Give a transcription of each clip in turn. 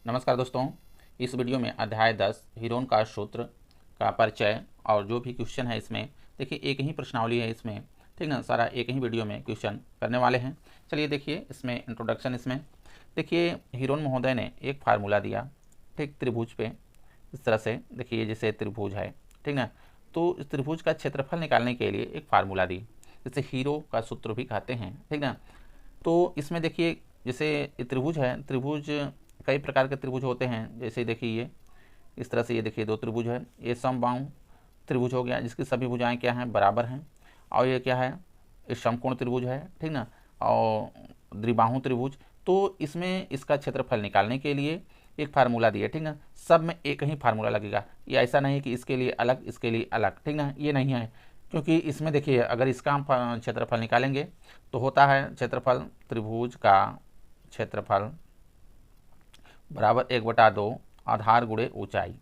नमस्कार दोस्तों, इस वीडियो में अध्याय 10 हीरोन का सूत्र का परिचय और जो भी क्वेश्चन है इसमें देखिए एक ही प्रश्नावली है इसमें, ठीक ना। सारा एक ही वीडियो में क्वेश्चन करने वाले हैं। चलिए देखिए इसमें इंट्रोडक्शन। इसमें देखिए हीरोन महोदय ने एक फार्मूला दिया, ठीक, त्रिभुज पे इस तरह से। देखिए जैसे त्रिभुज है, ठीक ना, तो इस त्रिभुज का क्षेत्रफल निकालने के लिए एक फार्मूला दी, जिसे हीरो का सूत्र भी कहते हैं, ठीक ना। तो इसमें देखिए जैसे ये त्रिभुज है, त्रिभुज कई प्रकार के त्रिभुज होते हैं। जैसे देखिए ये इस तरह से, ये देखिए दो त्रिभुज है। ये समबाहु त्रिभुज हो गया जिसकी सभी भुजाएं क्या हैं, बराबर हैं। और ये क्या है, ये समकोण त्रिभुज है, ठीक ना, और द्विबाहु त्रिभुज। तो इसमें इसका क्षेत्रफल निकालने के लिए एक फार्मूला दिया, ठीक ना। सब में एक ही फार्मूला लगेगा, ये ऐसा नहीं कि इसके लिए अलग इसके लिए अलग, ठीक ना, ये नहीं है। क्योंकि इसमें देखिए अगर इसका हम क्षेत्रफल निकालेंगे तो होता है क्षेत्रफल, त्रिभुज का क्षेत्रफल बराबर 1/2 आधार गुणे ऊंचाई,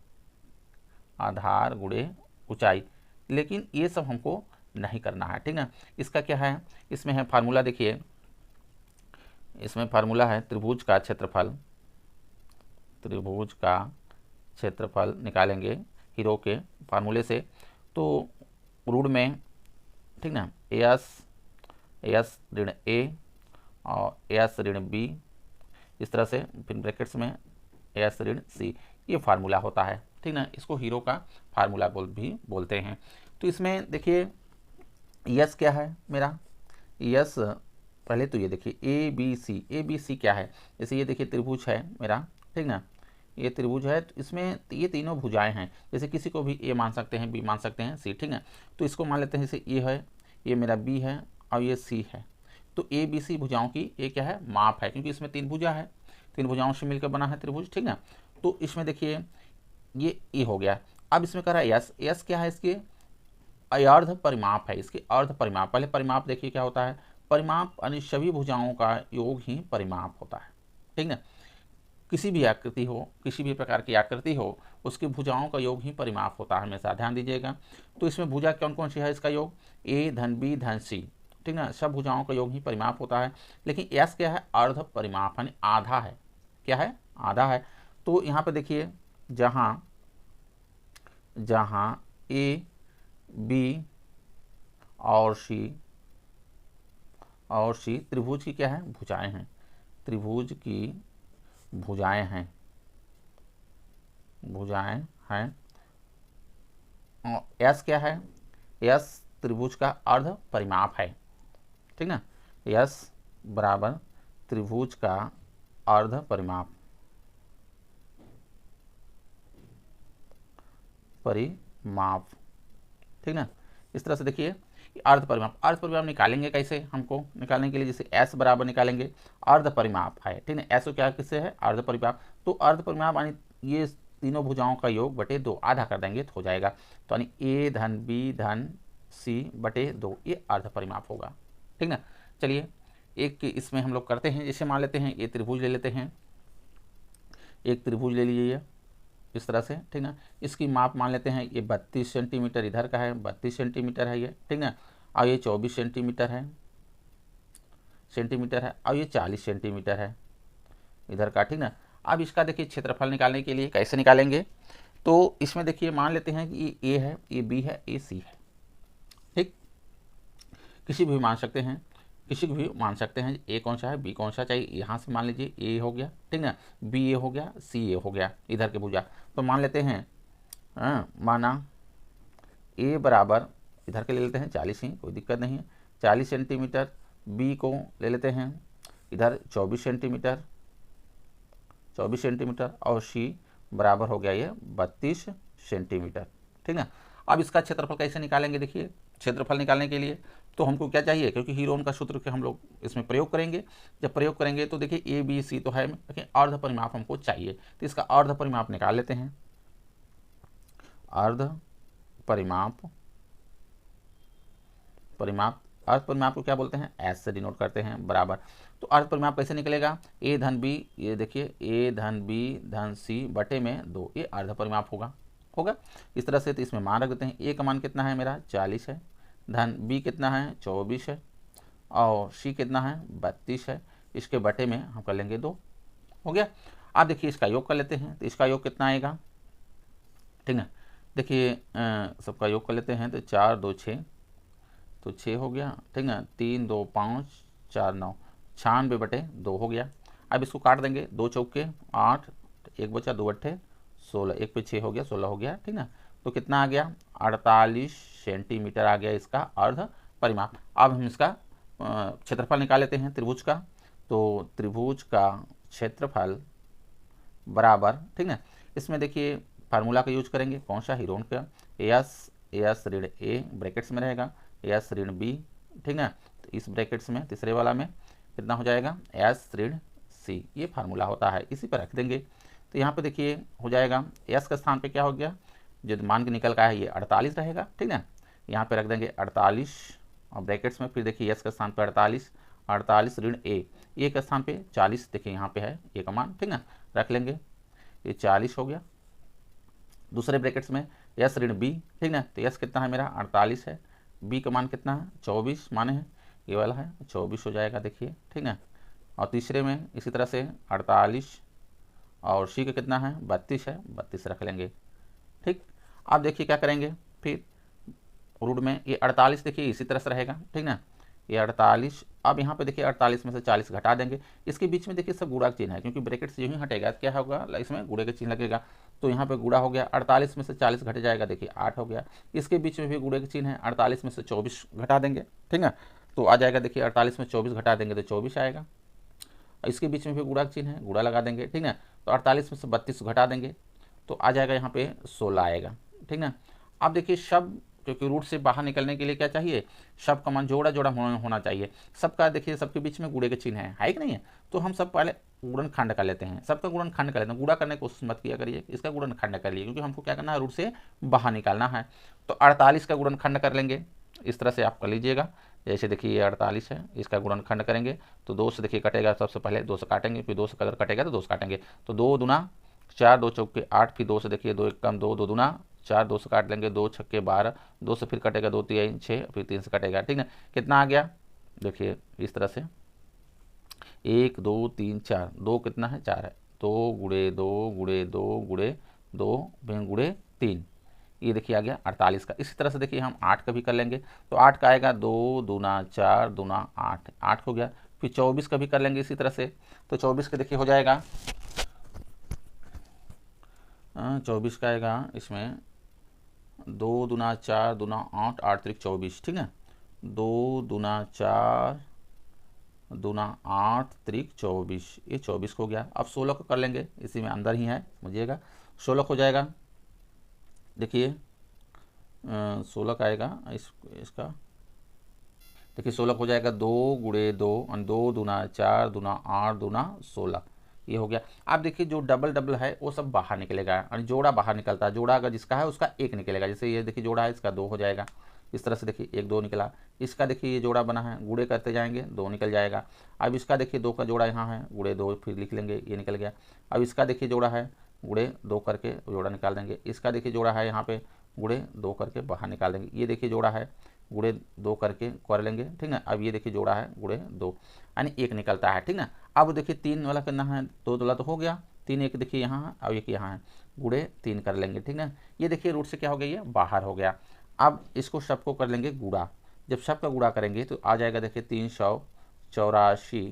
आधार गुणे ऊंचाई। लेकिन ये सब हमको नहीं करना है, ठीक ना। इसका क्या है, इसमें है फार्मूला। देखिए इसमें फार्मूला है त्रिभुज का क्षेत्रफल, त्रिभुज का क्षेत्रफल निकालेंगे हीरो के फार्मूले से। तो रूट में, ठीक ना, एस ऋण ए और एस ऋण बी, इस तरह से, फिर ब्रैकेट्स में एस ऋण सी, ये फार्मूला होता है, ठीक ना। इसको हीरो का फार्मूला भी बोलते हैं। तो इसमें देखिए यस क्या है मेरा, यस पहले तो ये देखिए ए बी सी क्या है। जैसे ये देखिए त्रिभुज है मेरा, ठीक ना, ये त्रिभुज है। तो इसमें ये तीनों भुजाएं हैं। जैसे किसी को भी ए मान सकते हैं, बी मान सकते हैं, सी, ठीक ना। तो इसको मान लेते हैं जैसे ये है, ये मेरा बी है और ये सी है। तो ए बी सी भुजाओं की ये क्या है, माप है, क्योंकि इसमें तीन भुजा है, तीन भुजाओं से मिलकर बना है त्रिभुज, ठीक ना। तो इसमें देखिए ये ए हो गया। अब इसमें कह रहा है यस, यस क्या है, इसके अर्ध परिमाप है, इसके अर्ध परिमाप। पहले परिमाप देखिए क्या होता है, परिमाप यानी सभी भुजाओं का योग ही परिमाप होता है, ठीक ना। किसी भी आकृति हो, किसी भी प्रकार की आकृति हो, उसकी भुजाओं का योग ही परिमाप होता है, हमेशा ध्यान दीजिएगा। तो इसमें भुजा कौन कौन सी है, इसका योग ए धन बी धन सी, ठीक ना, सब भुजाओं का योग ही परिमाप होता है। लेकिन यस क्या है, अर्ध परिमाप यानी आधा है। क्या है, आधा है। तो यहाँ पे देखिए जहाँ जहाँ ए बी और सी त्रिभुज की क्या है, भुजाएं हैं, त्रिभुज की भुजाएं हैं, भुजाएं हैं। यस क्या है, यस त्रिभुज का अर्ध परिमाप है, ठीक ना। यस बराबर त्रिभुज का अर्ध परिमाप, परिमाप, ठीक ना। इस तरह से देखिए अर्ध परिमाप, अर्ध परिमाप निकालेंगे कैसे, हमको निकालने के लिए जैसे एस बराबर निकालेंगे, अर्ध परिमाप है, ठीक ना। एस क्या किससे है, अर्ध परिमाप। तो अर्ध परिमाप यानी ये तीनों भुजाओं का योग बटे 2, आधा कर देंगे तो हो जाएगा। तो यानी ए धन बी धन सी बटे 2, ये अर्ध परिमाप होगा, ठीक ना। चलिए एक इसमें हम लोग करते हैं, जैसे मान लेते हैं ये त्रिभुज ले लेते हैं, एक त्रिभुज ले लीजिए इस तरह से, ठीक ना। इसकी माप मान लेते हैं, ये 32 सेंटीमीटर इधर का है, 32 सेंटीमीटर है ये, ठीक ना। और ये 24 सेंटीमीटर है, और ये 40 सेंटीमीटर है इधर का, ठीक ना। अब इसका देखिए क्षेत्रफल निकालने के लिए कैसे निकालेंगे, तो इसमें देखिए मान लेते हैं कि ये ए है, ये बी है, ये सी है, ठीक। किसी भी मान सकते हैं, किसी को भी मान सकते हैं, ए कौन सा है, बी कौन सा, चाहिए यहाँ से मान लीजिए ए हो गया, ठीक ना, बी ए हो गया, सी ए हो गया इधर के भुजा। तो मान लेते हैं, माना ए बराबर इधर के ले लेते हैं 40 ही, कोई दिक्कत नहीं है, 40 सेंटीमीटर। बी को ले लेते हैं इधर 24 सेंटीमीटर, 24 सेंटीमीटर, और सी बराबर हो गया ये 32 सेंटीमीटर, ठीक ना। अब इसका क्षेत्रफल कैसे निकालेंगे, देखिए क्षेत्रफल निकालने के लिए तो हमको क्या चाहिए, क्योंकि हीरोन का सूत्र के हम लोग इसमें प्रयोग करेंगे। जब प्रयोग करेंगे तो देखिए ए बी सी तो है, लेकिन अर्ध परिमाप हमको चाहिए, तो इसका अर्ध परिमाप निकाल लेते हैं। अर्ध परिमाप, अर्ध परिमाप को क्या बोलते हैं, एस से डिनोट करते हैं, बराबर। तो अर्ध परिमाप कैसे निकलेगा, ए धन बी, ये देखिए ए धन बी धन सी बटे में 2, ये अर्ध परिमाप होगा इस तरह से। तो इसमें मान रख देते हैं, ए का मान कितना है मेरा 40 है, धन बी कितना है 24 है, और सी कितना है 32 है, इसके बटे में हम कर लेंगे 2, हो गया। आप देखिए इसका योग कर लेते हैं, तो इसका योग कितना आएगा, ठीक है। देखिए सबका योग कर लेते हैं, तो 4 2 6, तो 6 हो गया, ठीक है। 3 2 5 4 9, 96/2 हो गया। अब इसको काट देंगे, 2 चौके 8, 1 बचा, 2 अट्ठे 16, 1 पे 6 हो गया, 16 हो गया, ठीक ना। तो कितना आ गया, 48 सेंटीमीटर आ गया इसका अर्ध परिमाप। अब हम इसका क्षेत्रफल निकाल लेते हैं त्रिभुज का। तो त्रिभुज का क्षेत्रफल बराबर, ठीक ना, इसमें देखिए फार्मूला का यूज करेंगे, कौन सा, हीरोन का, एस ऋण ए ब्रैकेट्स में रहेगा, एस ऋण बी, ठीक ना। तो इस ब्रैकेट्स में तीसरे वाला में कितना हो जाएगा, एस ऋण सी, ये फार्मूला होता है, इसी पर रख देंगे। तो यहाँ पे देखिए हो जाएगा, एस के स्थान पे क्या हो गया, जो मान के निकल का है ये 48 रहेगा, ठीक ना। यहाँ पे रख देंगे 48 और ब्रैकेट्स में, फिर देखिए एस के स्थान पे 48 ऋण ए के स्थान पे 40, देखिए यहाँ पे है ए का मान, ठीक ना, रख लेंगे, ये 40 हो गया। दूसरे ब्रैकेट्स में एस ऋण बी, ठीक ना, तो एस कितना है मेरा 48 है, बी का मान कितना है 24 माने हैं, ये वाला है 24 हो जाएगा, देखिए, ठीक ना। और तीसरे में इसी तरह से 48 और सी का कितना है 32 है, 32 रख लेंगे, ठीक। अब देखिए क्या करेंगे, फिर रूट में ये 48 देखिए इसी तरह से रहेगा, ठीक ना, ये 48। अब यहाँ पे देखिए 48 में से 40 घटा देंगे, इसके बीच में देखिए सब गुणा का चिन्ह है, क्योंकि ब्रैकेट से यूँ ही हटेगा तो क्या होगा, इसमें गुणे का चिन्ह लगेगा, तो यहाँ पे गुणा हो गया, 48 में से 40 घट जाएगा, देखिए 8 हो गया। इसके बीच में भी गुणे का चिन्ह है, 48 में से 24 घटा देंगे, ठीक है, तो आ जाएगा, देखिए 48 में 24 घटा देंगे तो 24 आएगा। इसके बीच में भी गुणा का चिन्ह है, गुणा लगा देंगे, ठीक है, तो 48 में से 32 घटा देंगे तो आ जाएगा यहाँ पे 16 आएगा, ठीक ना। अब देखिए शब्द, क्योंकि रूट से बाहर निकलने के लिए क्या चाहिए, शब्द का मान जोड़ा जोड़ा होना चाहिए। सबका देखिए सबके बीच में गुणे के चिन्ह है कि नहीं है, तो हम सब पहले गुणनखंड कर लेते हैं, सबका गुणनखंड कर लेते हैं, गुणा करने की कोशिश मत किया करिए, इसका गुणनखंड कर लिए, क्योंकि हमको क्या करना है, रूट से बाहर निकालना है। तो 48 का गुणनखंड कर लेंगे, इस तरह से आप कर लीजिएगा। जैसे देखिए ये 48 है, इसका गुणनखंड करेंगे तो 2 से देखिए कटेगा, सबसे पहले 2 से काटेंगे, फिर 2 से अगर कटेगा तो 2 से काटेंगे, तो 2 दूना 4, 2 चौके 8, फिर 2 से देखिए 2 एक कम 2, 2 दूना 4, 2 से काट लेंगे, 2 छक्के 12, 2 से फिर कटेगा 2 3 6, फिर 3 से कटेगा, ठीक है। कितना आ गया, देखिए इस तरह से 1 2 3 4, 2 कितना है 4 है, 2 गुणे 2 गुणे 2 गुणे 2 गुणे 3, ये देखिए आ गया 48 का। इसी तरह से देखिए हम 8 का भी कर लेंगे, तो 8 का आएगा 2 दूना 4 दूना 8, 8 हो गया। फिर 24 का भी कर लेंगे इसी तरह से, तो 24 का देखिए हो जाएगा 24 का आएगा इसमें 2 दूना 4 दूना 8, 8 त्रिक 24, ठीक है, 2 दूना 4 दूना 8 त्रिक 24, ये 24 हो गया। अब 16 को कर लेंगे, इसी में अंदर ही है समझिएगा, 16 हो जाएगा, देखिए 16 का आएगा इसका देखिए 16 हो जाएगा 2 गुणे 2 और 2 दूना 4 दूना 8 दूना 16, ये हो गया। आप देखिए जो डबल डबल है वो सब बाहर निकलेगा, और जोड़ा बाहर निकलता है, जोड़ा अगर जिसका है उसका 1 निकलेगा, जैसे ये देखिए जोड़ा है इसका 2 हो जाएगा, इस तरह से देखिए 1 2 निकला। इसका देखिए ये जोड़ा बना है, गुणे करते जाएंगे 2 निकल जाएगा। अब इसका देखिए 2 का जोड़ा यहाँ है, गुणे 2 फिर लिख लेंगे, ये निकल गया। अब इसका देखिए जोड़ा है, गुणे 2 करके जोड़ा निकाल देंगे। इसका देखिए जोड़ा है यहाँ पे, गुणे 2 करके बाहर निकाल देंगे। ये देखिए जोड़ा है, गुणे 2 करके कर लेंगे, ठीक है। अब ये देखिए जोड़ा है, गुणे 2 यानी 1 निकलता है, ठीक ना। अब देखिए 3 वाला करना है, 2 वाला तो हो गया, 3 एक देखिए यहाँ है, अब एक यहाँ है, गुणे 3 कर लेंगे, ठीक ना। ये देखिए रूट से क्या हो गया, ये बाहर हो गया। अब इसको सबको कर लेंगे गुणा, जब सबका गुणा करेंगे तो आ जाएगा देखिए 384,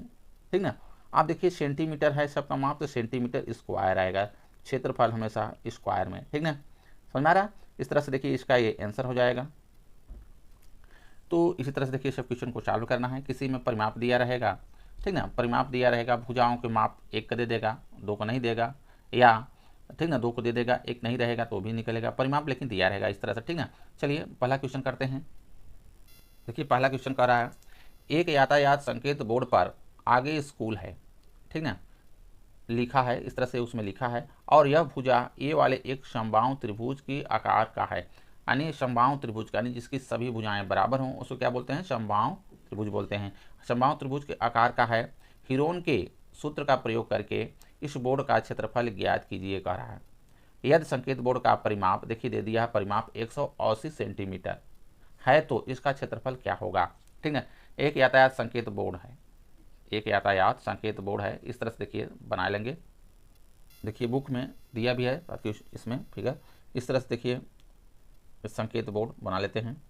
ठीक ना। आप देखिए सेंटीमीटर है सबका माप, तो सेंटीमीटर स्क्वायर आएगा, क्षेत्रफल हमेशा स्क्वायर में, ठीक ना, समझ में आ रहा। इस तरह से देखिए इसका ये आंसर हो जाएगा। तो इसी तरह से देखिए सब क्वेश्चन को चालू करना है। किसी में परिमाप दिया रहेगा, ठीक ना, परिमाप दिया रहेगा, भुजाओं के माप 1 का दे देगा, 2 को नहीं देगा, या ठीक ना 2 को दे देगा, 1 नहीं रहेगा तो भी निकलेगा, परिमाप लेकिन दिया रहेगा इस तरह से, ठीक ना। चलिए पहला क्वेश्चन करते हैं। देखिए पहला क्वेश्चन कर रहा है, एक यातायात संकेत बोर्ड पर आगे स्कूल है, ठीक ना, लिखा है इस तरह से उसमें लिखा है, और यह भुजा ए वाले एक समबाहु त्रिभुज की आकार का है, यानी समबाहु त्रिभुज का, यानी जिसकी सभी भुजाएं बराबर हों उसको क्या बोलते हैं, समबाहु त्रिभुज बोलते हैं। समबाहु त्रिभुज के आकार का है, हीरोन के सूत्र का प्रयोग करके इस बोर्ड का क्षेत्रफल ज्ञात कीजिए कह रहा है। यदि संकेत बोर्ड का परिमाप देखिए दे दिया, परिमाप 180 सेंटीमीटर है, तो इसका क्षेत्रफल क्या होगा, ठीक है। एक यातायात संकेत बोर्ड है, एक यातायात संकेत बोर्ड है, इस तरह से देखिए बना लेंगे, देखिए बुक में दिया भी है आपके इसमें फिगर, इस तरह से देखिए इस संकेत बोर्ड बना लेते हैं।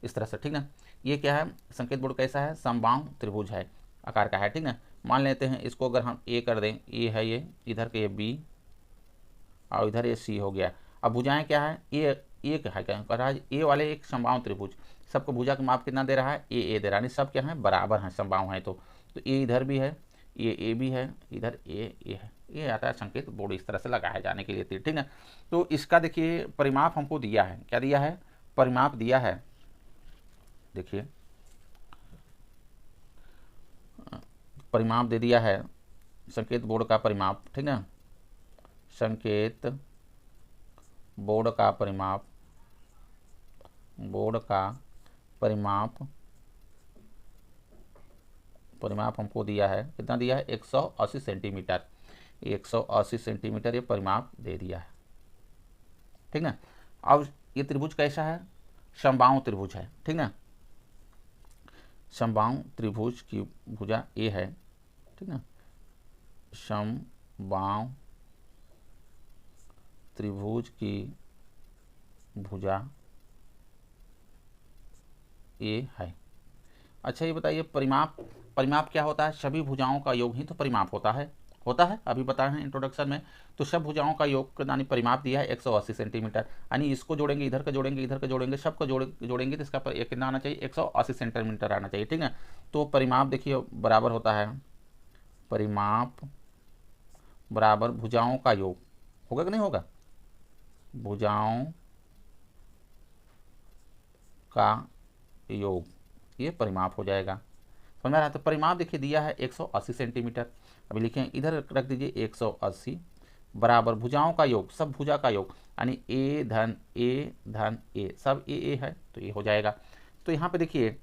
इस तरह से, ठीक ना। ये क्या है, संकेत बोर्ड कैसा है, समबाहु त्रिभुज है, आकार का है, ठीक ना। मान लेते हैं इसको अगर हम ए कर दें, ए है ये, इधर के ये बी और इधर ये सी हो गया। अब भुजाएं क्या है, ए क्या है, क्या कर रहा है, ए वाले एक समबाहु त्रिभुज, सबको भुजा का माप कितना दे रहा है, ए दे रहा है, सब क्या है, बराबर हैं, समबाहु हैं। तो ए इधर भी है, ए भी है, इधर ए है, ये आता है संकेत बोर्ड इस तरह से लगाया जाने के लिए तीर, ठीक है। तो इसका देखिए परिमाप हमको दिया है, क्या दिया है, परिमाप दिया है। देखिए परिमाप दे दिया है, संकेत बोर्ड का परिमाप, ठीक है, संकेत बोर्ड का परिमाप, बोर्ड का परिमाप, परिमाप हमको दिया है, कितना दिया है, 180 सेंटीमीटर, 180 सेंटीमीटर ये परिमाप दे दिया है, ठीक ना। अब ये त्रिभुज कैसा है, समबाहु त्रिभुज है, ठीक ना। समबाहु त्रिभुज की भुजा ए है, ठीक ना, समबाहु त्रिभुज की भुजा ए है। अच्छा ये बताइए परिमाप, परिमाप क्या होता है, सभी भुजाओं का योग ही तो परिमाप होता है, अभी बताए हैं इंट्रोडक्शन में। तो सब भुजाओं का योग यानी परिमाप दिया है 180 सेंटीमीटर, यानी इसको जोड़ेंगे, इधर का जोड़ेंगे, इधर का जोड़ेंगे, सबको जोड़ेंगे तो इसका कितना आना चाहिए, 180 सेंटीमीटर आना चाहिए, ठीक है। तो परिमाप देखिए बराबर होता है, परिमाप बराबर भुजाओं का योग, होगा कि नहीं होगा, भुजाओं का योग, ये परिमाप हो जाएगा, समझ में आ रहा है। तो परिमाप देखिए दिया है 180 सेंटीमीटर, अभी लिखें इधर रख दीजिए 180 बराबर भुजाओं का योग, सब भुजा का योग, यानी ए धन ए सब ए है, तो ये हो जाएगा। तो यहाँ पे देखिए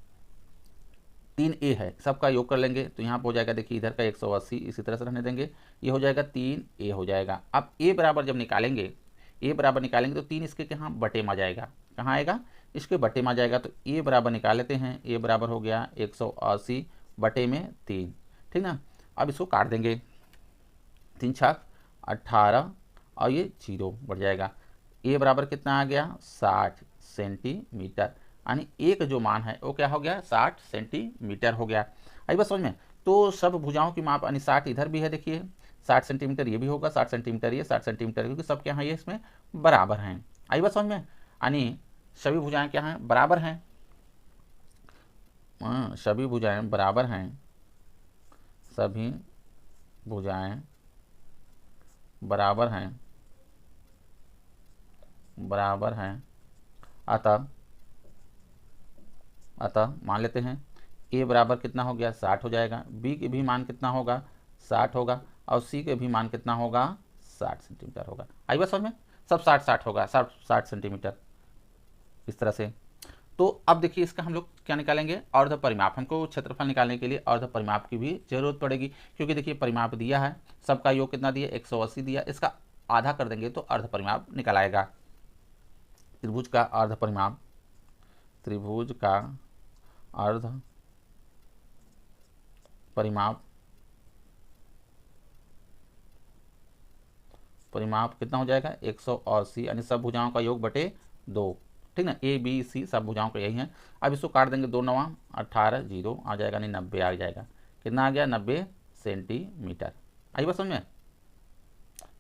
3a है, सबका योग कर लेंगे तो यहाँ पर हो जाएगा, देखिए इधर का 180 इसी तरह से रहने देंगे, ये हो जाएगा 3a हो जाएगा। अब a बराबर जब निकालेंगे, a बराबर निकालेंगे तो 3 इसके यहाँ बटे में आ जाएगा, कहाँ आएगा, इसके बटे में आ जाएगा। तो a बराबर निकाल लेते हैं, a बराबर हो गया 180 बटे में 3, ठीक ना। अब इसको काट देंगे, 3 छक 18 और ये 0 बढ़ जाएगा, a बराबर कितना आ गया, 60 सेंटीमीटर, यानी एक जो मान है वो क्या हो गया, 60 सेंटीमीटर हो गया। आई बस समझ में। तो सब भुजाओं की माप यानी 60 इधर भी है, देखिए 60 सेंटीमीटर ये भी होगा, 60 सेंटीमीटर ये, 60 सेंटीमीटर, क्योंकि सब क्या है ये इसमें बराबर हैं। आई बस समझ में, यानी सभी भुजाएं क्या हैं, बराबर हैं, सभी भुजाएं बराबर हैं, सभी भुजाएं बराबर हैं, बराबर हैं। अतः मान लेते हैं a बराबर कितना हो गया, 60 हो जाएगा, b के भी मान कितना होगा, 60 होगा, और c के भी मान कितना होगा, 60 सेंटीमीटर होगा। आई बात समझ में, सब 60 होगा, 60 सेंटीमीटर इस तरह से। तो अब देखिए इसका हम लोग क्या निकालेंगे, अर्ध परिमाप, हमको क्षेत्रफल निकालने के लिए अर्ध परिमाप की भी जरूरत पड़ेगी, क्योंकि देखिए परिमाप दिया है, सबका योग कितना दिया, 180 दिया, इसका आधा कर देंगे तो अर्ध परिमाप निकल आएगा। त्रिभुज का अर्ध परिमाप, त्रिभुज का अर्ध परिमाप, परिमाप कितना हो जाएगा, 180, यानी सब भुजाओं का योग बटे 2, ठीक ना, ए बी सी सब भुजाओं का यही है। अब इसको काट देंगे, 2 9 18 0 आ जाएगा, नहीं 90 आ जाएगा, कितना आ गया, 90 सेंटीमीटर। आई बस समझ में,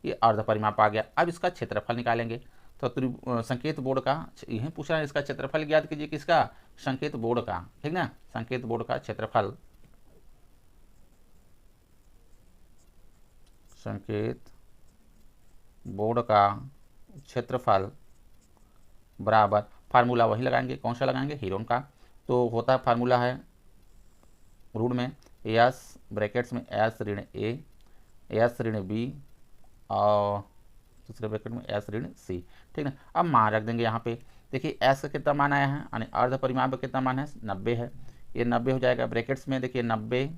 ये अर्ध परिमाप आ गया। अब इसका क्षेत्रफल निकालेंगे, तो संकेत बोर्ड का यही पूछ रहा है, इसका क्षेत्रफल ज्ञात कीजिए, किसका, संकेत बोर्ड का, ठीक ना, संकेत बोर्ड का क्षेत्रफल, संकेत बोर्ड का क्षेत्रफल बराबर, फार्मूला वही लगाएंगे, कौन सा लगाएंगे, हीरोन का। तो होता है फार्मूला है रूट में एस ब्रैकेट्स में एस ऋण ए, एस ऋण बी, और दूसरे ब्रैकेट में एस ऋण सी, ठीक है। अब मान रख देंगे यहाँ पे, देखिए एस का कितना मान आया है, यानी अर्ध परिमाप का कितना मान है, 90 है, ये 90 हो जाएगा, ब्रैकेट्स में देखिए 90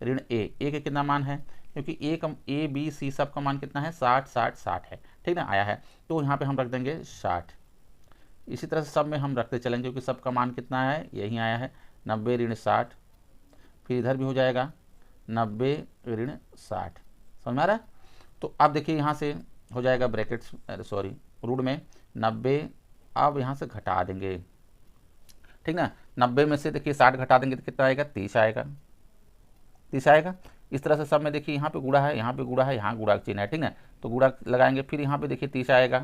ऋण ए का कितना मान है, क्योंकि ए बी सी सब का मान कितना है, 60 60 60 है, ठीक ना, आया है। तो यहाँ पे हम रख देंगे 60, इसी तरह से सब में हम रखते चलेंगे, क्योंकि सब का मान कितना है, यही आया है 90 ऋण 60। फिर इधर भी हो जाएगा 90 ऋण 60। समझ में आ रहा है? तो अब देखिए यहाँ से हो जाएगा ब्रैकेट सॉरी रूट में 90, अब यहाँ से घटा देंगे, ठीक ना। 90 में से देखिए 60 घटा देंगे तो कितना आएगा, 30 आएगा, 30 आएगा। इस तरह से सब में देखिए यहाँ पे गुणा है, यहाँ पे गुणा है, यहाँ गुणा का चिन्ह है, ठीक ना। तो गुणा लगाएंगे, फिर यहाँ पे देखिए 30 आएगा,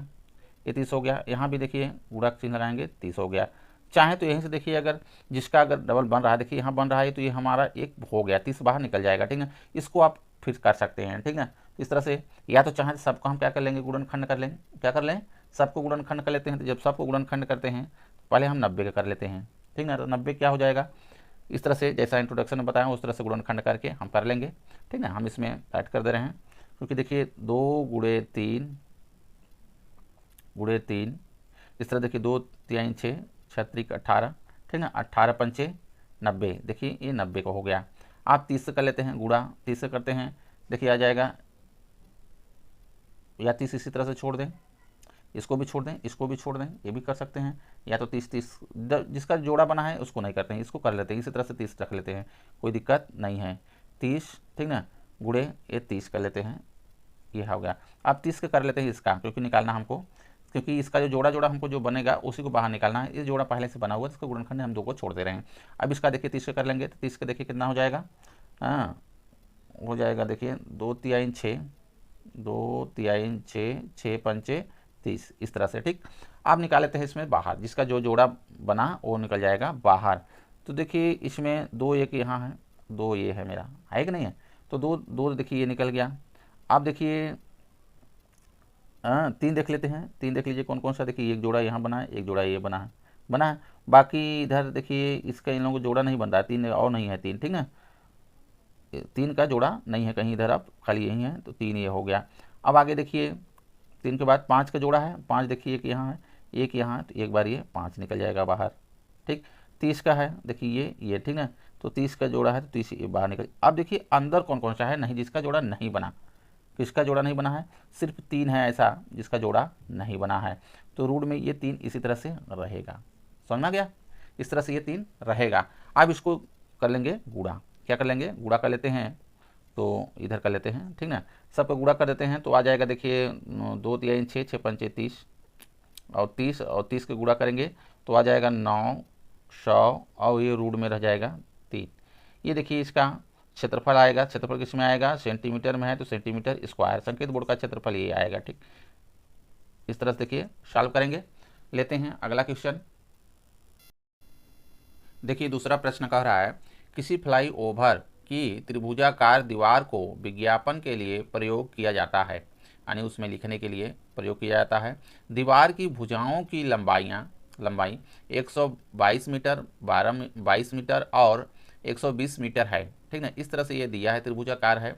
ये 30 हो गया। यहाँ भी देखिए गुणा का चिन्ह लगाएंगे, 30 हो गया। चाहे तो यहीं से देखिए अगर जिसका अगर डबल बन रहा है, देखिए यहाँ बन रहा है तो ये हमारा एक हो गया, 30 बाहर निकल जाएगा, ठीक ना। इसको आप फिर कर सकते हैं, ठीक ना। इस तरह से या तो चाहे सबको हम क्या कर लेंगे, गुणनखंड कर लेंगे, क्या कर लें, सबको गुणनखंड कर लेते हैं। तो जब सबको गुणनखंड करते हैं पहले हम 90 का कर लेते हैं, ठीक ना। तो 90 क्या हो जाएगा, इस तरह से जैसा इंट्रोडक्शन में बताया उस तरह से गुणनखंड करके हम कर लेंगे, ठीक ना। हम इसमें ऐड कर दे रहे हैं, क्योंकि देखिए 2 गुणे 3 गुणे 3, इस तरह देखिए 2 3 6 36 18, ठीक ना। 18 पंचे 90, देखिए ये 90 का हो गया। आप 30 से कर लेते हैं गुणा, 30 से करते हैं, देखिए आ जाएगा, या 30 इसी तरह से छोड़ दें, इसको भी छोड़ दें, इसको भी छोड़ दें, ये भी कर सकते हैं। या तो 30 जिसका जोड़ा बना है उसको नहीं करते हैं, इसको कर लेते हैं, इसी तरह से 30 रख लेते हैं, कोई दिक्कत नहीं है। 30, ठीक ना, गुणे ये 30 कर लेते हैं, ये हो गया। अब 30 का कर लेते हैं इसका, क्योंकि निकालना हमको, क्योंकि इसका जो जोड़ा हमको जो बनेगा उसी को बाहर निकालना है। ये जोड़ा पहले से बना हुआ है, इसका गुणनखंड हम 2 को छोड़ दे रहे हैं। अब इसका देखिए 30 का कर लेंगे, तो 30 का देखिए कितना हो जाएगा, हाँ हो जाएगा देखिए 2 3 6 2 3 6 6 पंचे 30, इस तरह से, ठीक। आप निकाल लेते हैं इसमें बाहर, जिसका जो जोड़ा बना वो निकल जाएगा बाहर। तो देखिए इसमें 2 1 यहाँ है, 2 ये है मेरा, है कि नहीं है, तो 2 2 देखिए ये निकल गया। आप देखिए 3 देख लेते हैं, 3 देख लीजिए कौन कौन सा, देखिए एक जोड़ा यहाँ बना है, एक जोड़ा ये बना है। बाकी इधर देखिए इसका इन लोगों को जोड़ा नहीं बन रहा है, 3 और नहीं है 3, ठीक ना, 3 का जोड़ा नहीं है कहीं इधर, अब खाली यही है, तो 3 ये हो गया। अब आगे देखिए 3 के बाद 5 का जोड़ा है, 5 देखिए एक यहाँ है, एक यहाँ है, तो एक बार ये 5 निकल जाएगा बाहर, ठीक। 30 का है, देखिए ये ठीक है, तो 30 का जोड़ा है तो 30 ये बाहर निकल। अब देखिए अंदर कौन कौन सा है, नहीं जिसका जोड़ा नहीं बना, किसका जोड़ा नहीं बना है, सिर्फ 3 है ऐसा जिसका जोड़ा नहीं बना है, तो रूट में ये 3 इसी तरह से रहेगा। समझ में आ गया, इस तरह से ये 3 रहेगा। अब इसको कर लेंगे गुणा, क्या कर लेंगे, गुणा कर लेते हैं, तो इधर कर लेते हैं, ठीक ना। सबका गुणा कर देते हैं तो आ जाएगा देखिए 2 3 6 6 पंचे 30, और 30 के गुणा करेंगे तो आ जाएगा 9 100, और ये रूट में रह जाएगा 3। ये देखिए इसका क्षेत्रफल आएगा, क्षेत्रफल किस में आएगा, सेंटीमीटर में है तो सेंटीमीटर स्क्वायर, संकेत बोर्ड का क्षेत्रफल ये आएगा, ठीक। इस तरह से देखिए सॉल्व करेंगे। लेते हैं अगला क्वेश्चन। देखिए दूसरा प्रश्न कह रहा है, किसी फ्लाई ओवर की त्रिभुजाकार दीवार को विज्ञापन के लिए प्रयोग किया जाता है, यानी उसमें लिखने के लिए प्रयोग किया जाता है। दीवार की भुजाओं की लंबाई 122 मीटर, 22 मीटर और 120 मीटर है, ठीक ना। इस तरह से ये दिया है, त्रिभुजाकार है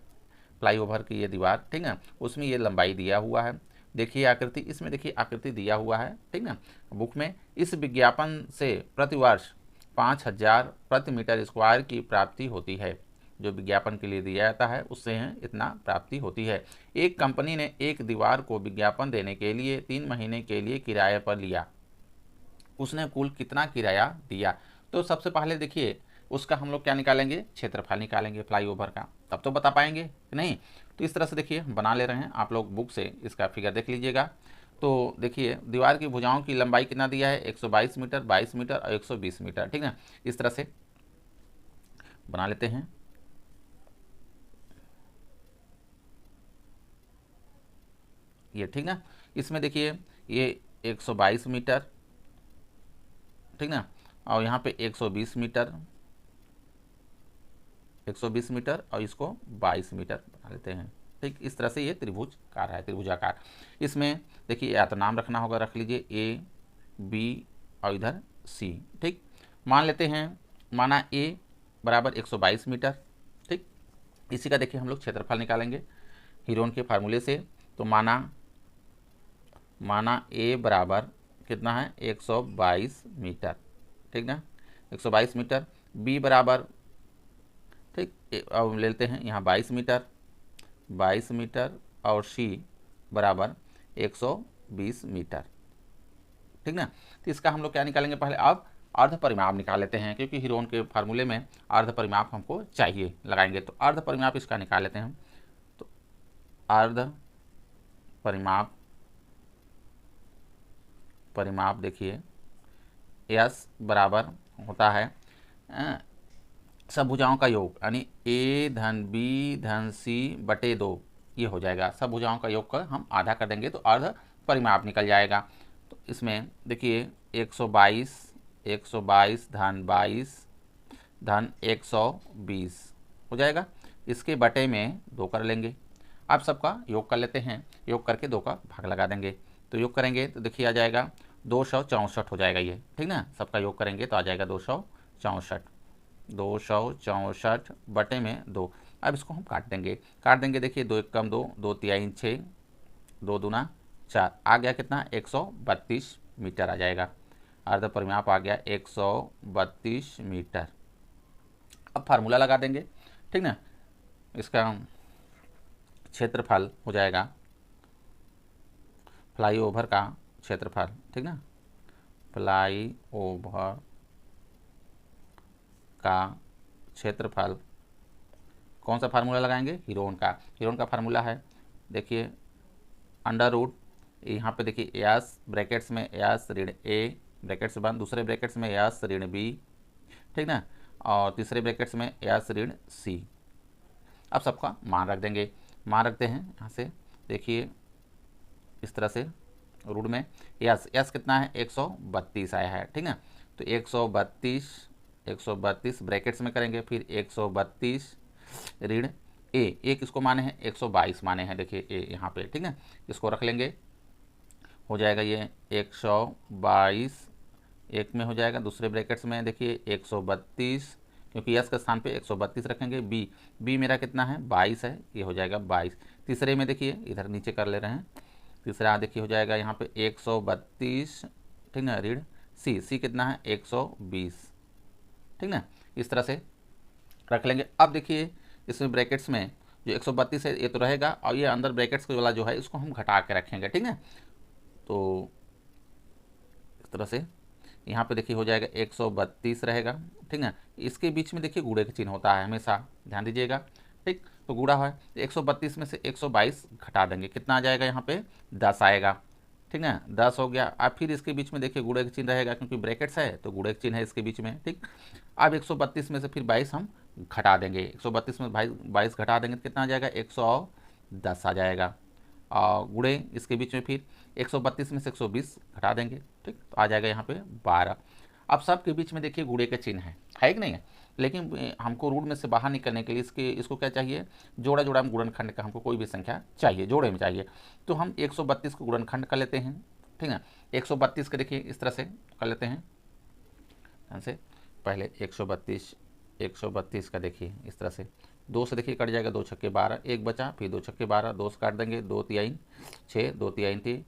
फ्लाईओवर की ये दीवार, ठीक ना, उसमें ये लंबाई दिया हुआ है। देखिए आकृति, इसमें देखिए आकृति दिया हुआ है, ठीक ना, बुक में। इस विज्ञापन से प्रतिवर्ष 5000 प्रति मीटर स्क्वायर की प्राप्ति होती है, जो विज्ञापन के लिए दिया जाता है उससे इतना प्राप्ति होती है। एक कंपनी ने एक दीवार को विज्ञापन देने के लिए 3 महीने के लिए किराए पर लिया, उसने कुल कितना किराया दिया। तो सबसे पहले देखिए उसका हम लोग क्या निकालेंगे, क्षेत्रफल निकालेंगे फ्लाईओवर का, तब तो बता पाएंगे कि नहीं। तो इस तरह से देखिए हम बना ले रहे हैं, आप लोग बुक से इसका फिगर देख लीजिएगा। तो देखिए दीवार की भुजाओं की लंबाई कितना दिया है, 122 मीटर, 22 मीटर और 120 मीटर, ठीक है। इस तरह से बना लेते हैं। ये ठीक ना, इसमें देखिए ये 122 मीटर, ठीक ना, और यहाँ पे 120 मीटर, 120 मीटर और इसको 22 मीटर बना लेते हैं, ठीक। इस तरह से ये त्रिभुजकार है, त्रिभुजाकार। इसमें देखिए या तो नाम रखना होगा, रख लीजिए ए बी और इधर सी, ठीक। मान लेते हैं, माना ए बराबर 122 मीटर, ठीक। इसी का देखिए हम लोग क्षेत्रफल निकालेंगे हीरोन के फार्मूले से। तो माना ए बराबर कितना है, 122 मीटर, ठीक ना, 122 मीटर। बी बराबर, ठीक, अब लेते हैं यहाँ 22 मीटर, 22 मीटर और सी बराबर 120 मीटर, ठीक ना। तो इसका हम लोग क्या निकालेंगे, पहले अब अर्ध परिमाप निकाल लेते हैं, क्योंकि हीरोन के फार्मूले में अर्ध परिमाप हमको चाहिए लगाएंगे। तो अर्ध परिमाप इसका निकाल लेते हैं हम। तो अर्ध परिमाप देखिए यस बराबर होता है सब भुजाओं का योग, यानी ए धन बी धन सी बटे 2, ये हो जाएगा। सब भुजाओं का योग का हम आधा कर देंगे तो अर्ध परिमाप निकल जाएगा। तो इसमें देखिए 122 धन 22 धन 120 हो जाएगा। इसके बटे में 2 कर लेंगे। अब सबका योग कर लेते हैं, योग करके 2 का भाग लगा देंगे। तो योग करेंगे तो देखिए आ जाएगा 264 हो जाएगा ये, ठीक ना। सबका योग करेंगे तो आ जाएगा 264 बटे में 2। अब इसको हम काट देंगे। देखिए 2 एक कम 2, 2 तिहाई 6, 2 दूना 4, आ गया कितना 132 मीटर आ जाएगा। अर्ध परिमाप आ गया 132 मीटर। अब फार्मूला लगा देंगे, ठीक ना। इसका क्षेत्रफल हो जाएगा फ्लाईओवर का क्षेत्रफल, ठीक ना। फ्लाईओवर का क्षेत्रफल कौन सा फार्मूला लगाएंगे, हीरोन का फार्मूला है देखिए अंडर रूट, यहाँ पे देखिए एस ब्रैकेट्स में एस ऋण ए ब्रैकेट्स बंद, दूसरे ब्रैकेट्स में एस ऋण बी, ठीक ना, और तीसरे ब्रैकेट्स में एस ऋण सी। अब सबका मान रख देंगे, मान रखते हैं यहाँ से देखिए इस तरह से रूट में एस कितना है 132 आया है, ठीक ना। तो 132 ब्रैकेट्स में करेंगे, फिर 132 ऋण ए किसको माने हैं 122 माने हैं, देखिए ए यहाँ पे, ठीक ना। इसको रख लेंगे, हो जाएगा ये 122 एक में हो जाएगा, दूसरे ब्रैकेट्स में देखिए 132, क्योंकि यस के स्थान पे 132 रखेंगे। बी मेरा कितना है 22 है, ये हो जाएगा 22। तीसरे में देखिए इधर नीचे कर ले रहे हैं, तीसरा देखिए हो जाएगा यहाँ पे 132, ठीक ना, ऋण सी कितना है 120, ठीक ना। इस तरह से रख लेंगे। अब देखिए इसमें ब्रैकेट्स में जो 132 है ये तो रहेगा, और ये अंदर ब्रैकेट्स वाला जो है इसको हम घटा के रखेंगे, ठीक ना। तो इस तरह से यहाँ पे देखिए हो जाएगा 132 रहेगा, ठीक ना। इसके बीच में देखिए गुणे का चिन्ह होता है, हमेशा ध्यान दीजिएगा, ठीक। तो गुणा है 132 में से 122 घटा देंगे, कितना आ जाएगा यहाँ पे 10 आएगा, ठीक ना, 10 हो गया। अब फिर इसके बीच में देखिए गुणे का चिन्ह रहेगा, क्योंकि ब्रैकेट्स है तो गुणे का चिन्ह है इसके बीच में, ठीक। अब 132 में से फिर 22 हम घटा देंगे, 132 में 22 घटा देंगे तो कितना आ जाएगा 110 आ जाएगा, और गुणे इसके बीच में फिर 132 में से 120 घटा देंगे, ठीक। तो आ जाएगा यहाँ पे 12। अब सब के बीच में देखिए गुणे का चिन्ह है कि नहीं है, लेकिन हमको रूट में से बाहर निकलने के लिए इसको क्या चाहिए, जोड़ा जोड़ा में गुणनखंड का हमको कोई भी संख्या चाहिए, जोड़े में चाहिए। तो हम 132 को गुणनखंड कर लेते हैं, ठीक है। 132 के देखिए इस तरह से कर लेते हैं, से पहले 132 का देखिए इस तरह से 2 से देखिए कट जाएगा, 2 छक्के 12, 1 बचा, फिर 2 छक्के 12, 2 से काट देंगे, 2 तिहाई 6, 2 तिहाई 3।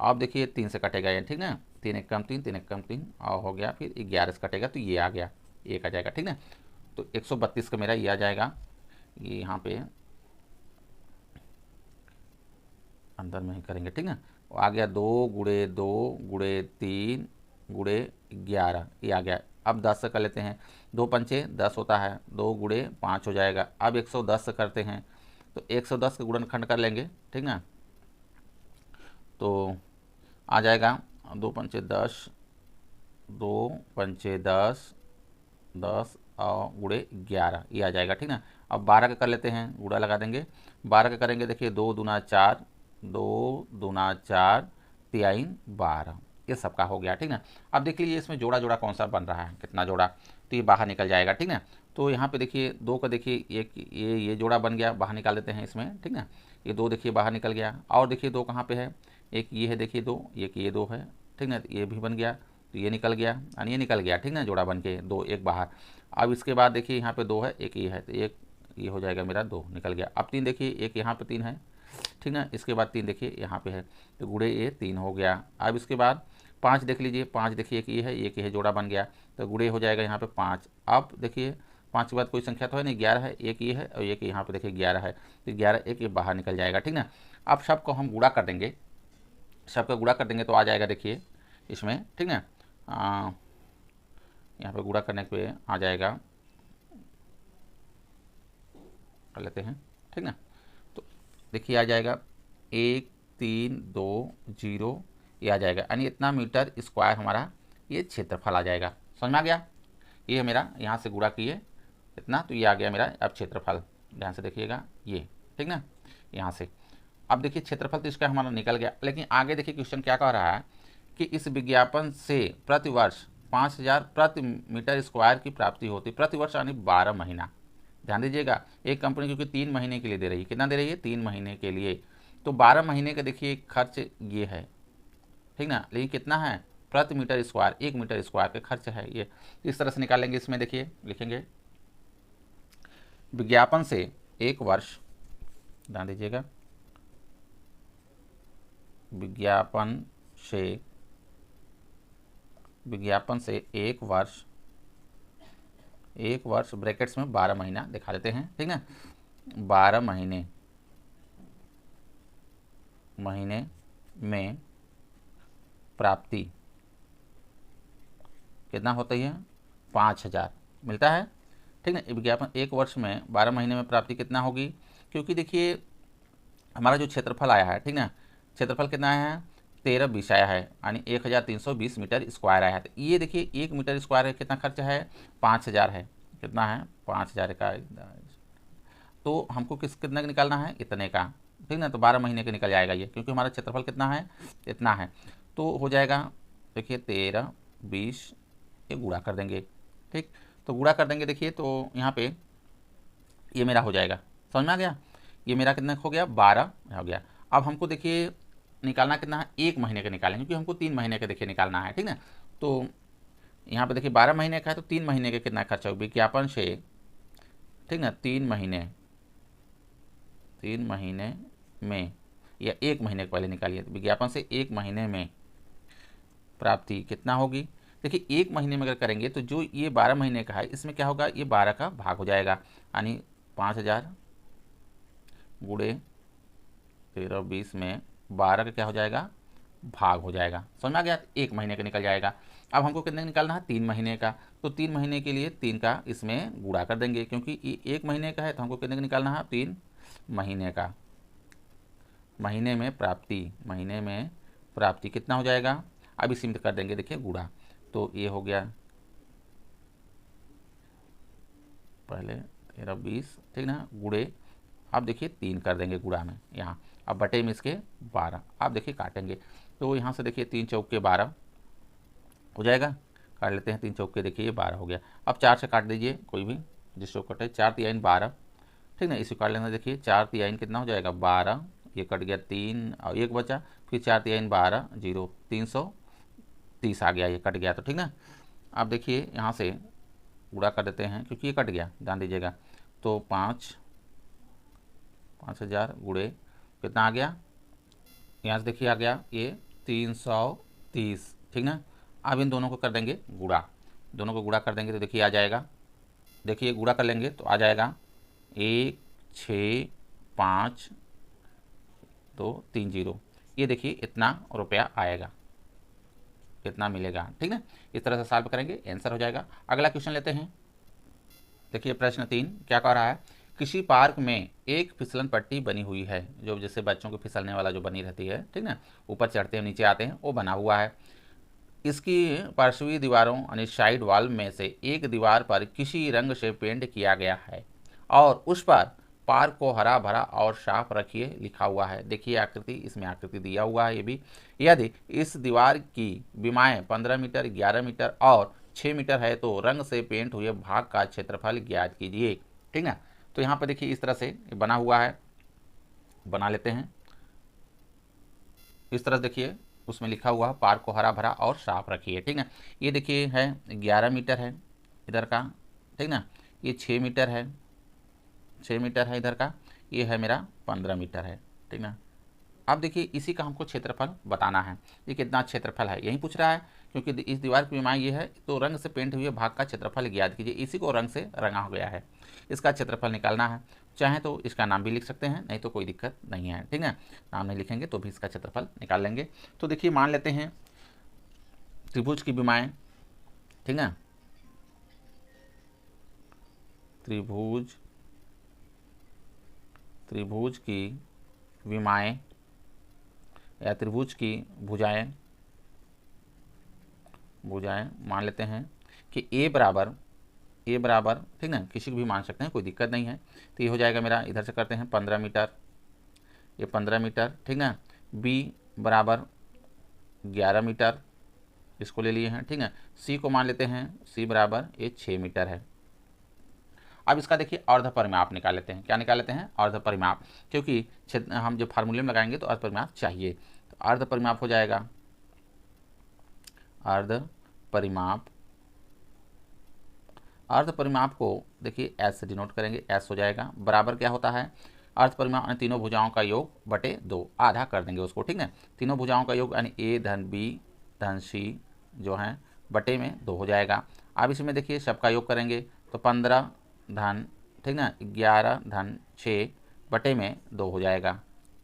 अब देखिए 3 से कटेगा ये, ठीक ना, 3 एक कम 3, 3 एक कम 3, और हो गया। फिर 11 से कटेगा तो ये आ गया, 1 आ जाएगा, ठीक ना। तो 132 का मेरा ये आ जाएगा, ये यहाँ पे अंदर में ही करेंगे, ठीक ना। आ गया 2 गुणे 2 गुणे 3 गुणे 11, ये आ गया। अब 10 से कर लेते हैं, 2 पंचे 10 होता है, 2 गुणे 5 हो जाएगा। अब 110 से करते हैं तो 110 का गुणनखंड कर लेंगे, ठीक ना। तो आ जाएगा 2 पंचे 10, 2 पंचे 10, 10 और गुणे 11, ये आ जाएगा, ठीक ना। अब 12 का कर लेते हैं, गुणा लगा देंगे, 12 का करेंगे देखिए 2 दूना 4, 2 दूना 4 तिहाई 12, ये सबका हो गया, ठीक ना। अब देख लीजिए इसमें जोड़ा जोड़ा कौन सा बन रहा है, कितना जोड़ा, तो ये बाहर निकल जाएगा, ठीक ना। तो यहाँ पे देखिए 2 का देखिए एक ये जोड़ा बन गया, बाहर निकाल देते हैं इसमें, ठीक ना। ये 2 देखिए बाहर निकल गया, और देखिए 2 कहाँ पे है, एक ये है देखिए 2, ये 2 है, ठीक ना, ये भी बन गया, तो ये निकल गया और ये निकल गया, ठीक ना, जोड़ा बन के 2 एक बाहर। अब इसके बाद देखिए यहाँ पे 2 है, एक ये है, तो एक ये हो जाएगा मेरा 2 निकल गया। अब 3 देखिए, एक यहाँ पे 3 है, ठीक ना, इसके बाद 3 देखिए यहाँ पे है, तो गुणे ये 3 हो गया। अब इसके बाद 5 देख लीजिए, 5 देखिए एक ये है, एक ये है, जोड़ा बन गया, तो गुणे हो जाएगा यहाँ पे 5। अब देखिए 5 के बाद कोई संख्या तो है नहीं, 11 है, एक ये है और एक यहाँ पे देखिए 11 है, तो 11 एक ये बाहर निकल जाएगा, ठीक ना। अब सबको हम गुणा कर देंगे, सबका गुणा कर देंगे तो आ जाएगा देखिए इसमें, ठीक ना। यहाँ पे गुणा करने पे आ जाएगा, कर लेते हैं, ठीक ना। तो देखिए आ जाएगा 1320 ये आ जाएगा, यानी इतना मीटर स्क्वायर हमारा ये क्षेत्रफल आ जाएगा। समझ में आ गया? ये मेरा यहाँ से गुणा किए इतना, तो ये आ गया मेरा अब क्षेत्रफल। ध्यान से देखिएगा ये, ठीक ना, यहाँ से। अब देखिए क्षेत्रफल तो इसका हमारा निकल गया, लेकिन आगे देखिए क्वेश्चन क्या कह रहा है कि इस विज्ञापन से प्रतिवर्ष 5000 प्रति मीटर स्क्वायर की प्राप्ति होती, प्रतिवर्ष यानी 12 महीना। ध्यान दीजिएगा, एक कंपनी क्योंकि 3 महीने के लिए दे रही है, कितना दे रही है? 3 महीने के लिए, तो 12 महीने का देखिए खर्च ये है, ठीक ना। लेकिन कितना है? प्रति मीटर स्क्वायर, 1 मीटर स्क्वायर का खर्च है ये। इस तरह से निकालेंगे। इसमें देखिए लिखेंगे विज्ञापन से 1 वर्ष, ध्यान दीजिएगा, विज्ञापन से 1 वर्ष, 1 वर्ष ब्रैकेट्स में 12 महीना दिखा देते हैं, ठीक ना। 12 महीने में प्राप्ति कितना होती है? 5000 मिलता है, ठीक ना। विज्ञापन 1 वर्ष में 12 महीने में प्राप्ति कितना होगी? क्योंकि देखिए हमारा जो क्षेत्रफल आया है, ठीक ना, क्षेत्रफल कितना आया है? 1320 आया है, यानी 1320 मीटर स्क्वायर आया है। तो ये देखिए 1 मीटर स्क्वायर कितना खर्च है? 5000 है। कितना है? 5000 का। तो हमको कितना निकालना है? इतने का, ठीक ना। तो 12 महीने का निकल जाएगा ये, क्योंकि हमारा क्षेत्रफल कितना है? इतना है। तो हो जाएगा देखिए 1320, ये गुणा कर देंगे, ठीक। तो गुणा कर देंगे, देखिए तो यहाँ पे ये मेरा हो जाएगा। समझ में आ गया? ये मेरा कितना हो गया? 12 हो गया। अब हमको देखिए निकालना कितना है? 1 महीने का निकालेंगे, क्योंकि हमको 3 महीने का देखिए निकालना है, ठीक ना। तो यहाँ पे देखिए 12 महीने का है, तो 3 महीने का कितना खर्चा होगा? विज्ञापन से, ठीक ना, 3 महीने में, या 1 महीने के पहले निकालिए। तो विज्ञापन से 1 महीने में प्राप्ति कितना होगी? देखिए 1 महीने में अगर करेंगे तो जो ये 12 महीने का है, इसमें क्या होगा? ये 12 का भाग हो जाएगा, यानी 5000 गुणे 1320 में 12 का क्या हो जाएगा? भाग हो जाएगा। समझ में आ गया? 1 महीने का निकल जाएगा। अब हमको कितने निकालना है? 3 महीने का। तो 3 महीने के लिए 3 का इसमें गुणा कर देंगे, क्योंकि ये 1 महीने का है, तो हमको कितने का निकालना है? 3 महीने का। महीने में प्राप्ति कितना हो जाएगा? अब इसी में कर देंगे देखिए गुणा। तो ये हो गया पहले 1320, ठीक ना, गुणे, अब देखिए 3 कर देंगे गुणा में यहाँ, अब बटे में इसके 12। आप देखिए काटेंगे, तो यहाँ से देखिए 3 चौके 12 हो जाएगा। काट लेते हैं, 3 चौके देखिए ये 12 हो गया। अब 4 से काट दीजिए, कोई भी जिसको कटे, 4 तिहाई 12, ठीक ना। इसे काट लेना, देखिए 4 तिहाई कितना हो जाएगा? 12, ये कट गया 3 और 1 बचा, फिर 4 तिहाई 12, 0, 330 आ गया, ये कट गया, तो ठीक ना। अब देखिए यहाँ से गुणा कर देते हैं, क्योंकि ये कट गया, ध्यान दीजिएगा। तो 5000 गुणे कितना आ गया? यहाँ से देखिए आ गया ये 330, ठीक ना। अब इन दोनों को कर देंगे गुणा, दोनों को गुणा कर देंगे तो देखिए आ जाएगा, देखिए गुणा कर लेंगे तो आ जाएगा 165230, ये देखिए इतना रुपया आएगा, इतना मिलेगा, ठीक ना। इस तरह से सॉल्व करेंगे, आंसर हो जाएगा। अगला क्वेश्चन लेते हैं। देखिए प्रश्न 3 क्या कह रहा है? किसी पार्क में एक फिसलन पट्टी बनी हुई है, जो जैसे बच्चों को फिसलने वाला जो बनी रहती है, ठीक ना, ऊपर चढ़ते हैं नीचे आते हैं, वो बना हुआ है। इसकी पार्श्वीय दीवारों यानी साइड वॉल में से एक दीवार पर किसी रंग से पेंट किया गया है और उस पर पार्क को हरा भरा और साफ रखिए लिखा हुआ है। देखिए आकृति, इसमें आकृति दिया हुआ है ये भी। यदि इस दीवार की विमाएँ 15 मीटर, 11 मीटर और 6 मीटर है तो रंग से पेंट हुए भाग का क्षेत्रफल ज्ञात कीजिए, ठीक ना। तो यहाँ पर देखिए इस तरह से बना हुआ है, बना लेते हैं। इस तरह देखिए उसमें लिखा हुआ पार्क को हरा भरा और साफ रखिए, ठीक ना। ये देखिए है 11 मीटर है इधर का, ठीक ना। ये 6 मीटर है, 6 मीटर है इधर का, ये है मेरा 15 मीटर है, ठीक ना। अब देखिए इसी का हमको क्षेत्रफल बताना है, ये कितना क्षेत्रफल है यही पूछ रहा है, क्योंकि इस दीवार की विमाएँ ये है, तो रंग से पेंट हुए भाग का क्षेत्रफल ज्ञात कीजिए। इसी को रंग से रंगा हो गया है, इसका क्षेत्रफल निकालना है। चाहे तो इसका नाम भी लिख सकते हैं, नहीं तो कोई दिक्कत नहीं है, ठीक है। नाम नहीं लिखेंगे तो भी इसका क्षेत्रफल निकाल लेंगे। तो देखिए मान लेते हैं त्रिभुज की विमाएं, ठीक है, त्रिभुज की विमाएं या त्रिभुज की भुजाएं मान लेते हैं कि ए बराबर, ठीक ना, किसी को भी मान सकते हैं, कोई दिक्कत नहीं है। तो ये हो जाएगा मेरा, इधर से करते हैं 15 मीटर, ये 15 मीटर, ठीक ना। बी बराबर 11 मीटर, इसको ले लिए हैं, ठीक है। सी को मान लेते हैं, सी बराबर ये 6 मीटर है। अब इसका देखिए अर्ध परिमाप निकाल लेते हैं। क्या निकाल लेते हैं? अर्ध परिमाप, क्योंकि हम जब फार्मूले में लगाएंगे तो अर्ध परिमाप चाहिए। तो अर्ध परिमाप हो जाएगा, अर्ध परिमाप को देखिए एस से डिनोट करेंगे, एस हो जाएगा बराबर क्या होता है, अर्ध परिमाप यानी तीनों भुजाओं का योग बटे 2, आधा कर देंगे उसको, ठीक है। तीनों भुजाओं का योग यानी ए धन बी धन सी जो है बटे में 2 हो जाएगा। अब इसमें देखिए सबका योग करेंगे तो 15 धन, ठीक ना, 11 धन 6 बटे में 2 हो जाएगा,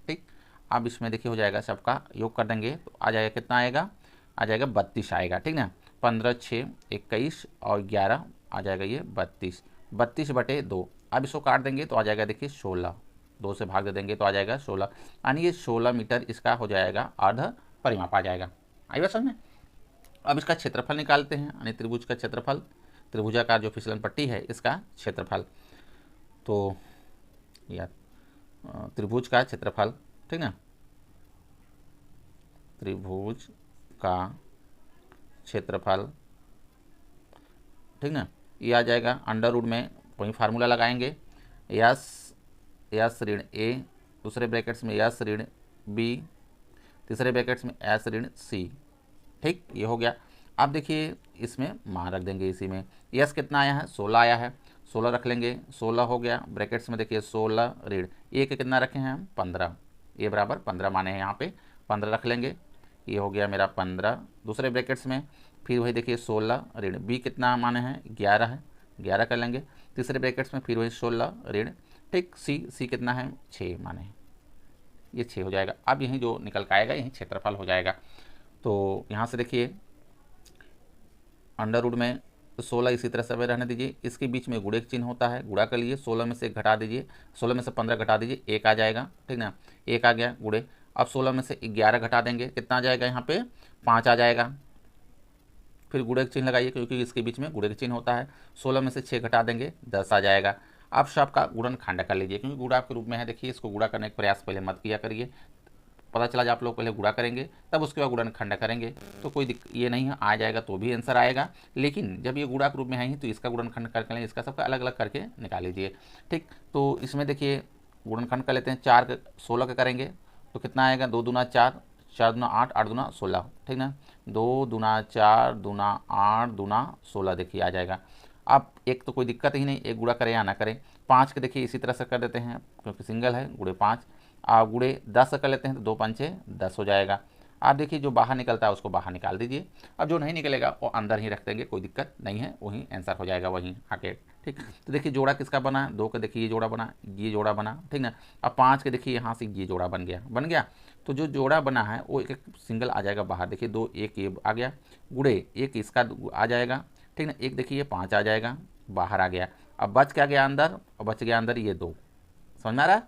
ठीक। अब इसमें देखिए हो जाएगा, सबका योग कर देंगे तो आ जाएगा, कितना आएगा, आ जाएगा 32 आएगा, ठीक ना। 15 6 21 और 11 आ जाएगा ये 32, 32 बटे 2। अब इसको काट देंगे तो आ जाएगा देखिए 16, 2 से भाग दे देंगे तो आ जाएगा 16, यानी ये 16 मीटर इसका हो जाएगा, अर्ध परिमाप आ जाएगा। आई बात समझ में? अब इसका क्षेत्रफल निकालते हैं, यानी त्रिभुज का क्षेत्रफल, त्रिभुजाकार जो फिसलन पट्टी है इसका क्षेत्रफल। तो या त्रिभुज का क्षेत्रफल, ठीक ना, त्रिभुज का क्षेत्रफल, ठीक ना, ये आ जाएगा अंडर रूट में, वही फार्मूला लगाएंगे, यस ऋण ए, दूसरे ब्रैकेट्स में यस ऋण बी, तीसरे ब्रैकेट्स में एस ऋण सी, ठीक, ये हो गया। अब देखिए इसमें मान रख देंगे, इसी में यस कितना आया है, 16 आया है, 16 रख लेंगे, 16 हो गया, ब्रैकेट्स में देखिए 16 ऋण ए के कितना रखे हैं हम, 15, ए बराबर 15 माने हैं यहाँ पे, 15 रख लेंगे, ये हो गया मेरा 15, दूसरे ब्रैकेट्स में फिर वही देखिए 16 ऋण बी कितना माने हैं, 11 है, 11 कर लेंगे, तीसरे ब्रैकेट्स में फिर वही 16 ऋण, ठीक, सी कितना है, 6 माने हैं, ये 6 हो जाएगा। अब यहीं जो निकल के आएगा यहीं क्षेत्रफल हो जाएगा। तो यहाँ से देखिए अंडर रूट में 16 इसी तरह से रहने दीजिए, इसके बीच में गुणे का चिन्ह होता है, गुणा कर लीजिए, 16 में से घटा दीजिए, 16 में से 15 घटा दीजिए, 1 आ जाएगा, ठीक ना, 1 आ गया गुणे। अब 16 में से 11 घटा देंगे, कितना आ जाएगा, यहाँ पे 5 आ जाएगा, फिर गुणे का चिन्ह लगाइए क्योंकि इसके बीच में गुणे का चिन्ह होता है, 16 में से 6 घटा देंगे, 10 आ जाएगा। अब सबका गुणनखंड कर लीजिए, क्योंकि गुणा के रूप में है, देखिए इसको गुणा करने का प्रयास पहले मत किया करिए, पता चला जब आप लोग पहले गुणा करेंगे तब उसके बाद गुणनखंड करेंगे तो कोई ये नहीं है, आ जाएगा तो भी आंसर आएगा, लेकिन जब ये गुणा के रूप में है ही तो इसका गुणनखंड करके लें, इसका सबका अलग अलग करके निकाल लीजिए, ठीक। तो इसमें देखिए गुणनखंड कर लेते हैं, 4 16 का करेंगे तो कितना आएगा, 2 दूना 4, 4 दूना 8, 8 दूना 16, ठीक ना, 2 दूना 4 दूना 8 दूना 16 देखिए आ जाएगा। अब एक तो कोई दिक्कत ही नहीं, एक गुणा करें या ना करें, 5 के देखिए इसी तरह से कर देते हैं क्योंकि सिंगल है, गुणे 5, आप गुणे 10 कर लेते हैं तो 2 पंचे 10 हो जाएगा। आप देखिए जो बाहर निकलता है उसको बाहर निकाल दीजिए, अब जो नहीं निकलेगा वो अंदर ही रख देंगे, कोई दिक्कत नहीं है, वही आंसर हो जाएगा वहीं आके, ठीक। तो देखिए जोड़ा किसका बना, 2 का देखिए ये जोड़ा बना, ये जोड़ा बना, ठीक ना। अब 5 के देखिए यहाँ से ये जोड़ा बन गया, तो जो जोड़ा बना है वो एक सिंगल आ जाएगा बाहर, देखिए 2 1 ये आ गया, गुणे 1 इसका आ जाएगा, ठीक ना, एक देखिए 5 आ जाएगा, बाहर आ गया। अब बच क्या गया अंदर, और बच गया अंदर ये 2, समझ में आ रहा है,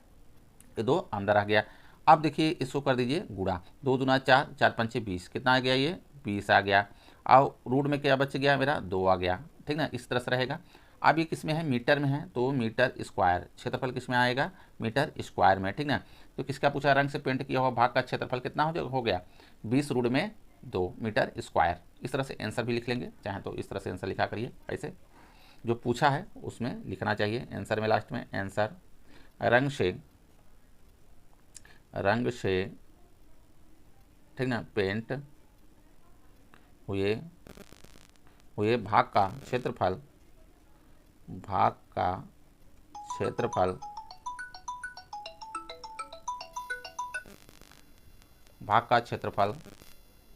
ये 2 अंदर आ गया। अब देखिए इसको कर दीजिए गुणा, 2 दूना 4, 4 पंचे 20, कितना आ गया, ये 20 आ गया। अब रूट में क्या बच गया मेरा, 2 आ गया, ठीक ना, इस तरह से रहेगा। अब ये किस में है, मीटर में है, तो मीटर स्क्वायर, क्षेत्रफल किस में आएगा, मीटर स्क्वायर में, ठीक ना। तो किसका पूछा, रंग से पेंट किया हुआ भाग का क्षेत्रफल कितना हो गया, 20 रूट में 2 मीटर स्क्वायर। इस तरह से आंसर भी लिख लेंगे, चाहे तो इस तरह से आंसर लिखा करिए, ऐसे जो पूछा है उसमें लिखना चाहिए आंसर में, लास्ट में आंसर रंग से, ठीक ना, पेंट हुए भाग का क्षेत्रफल,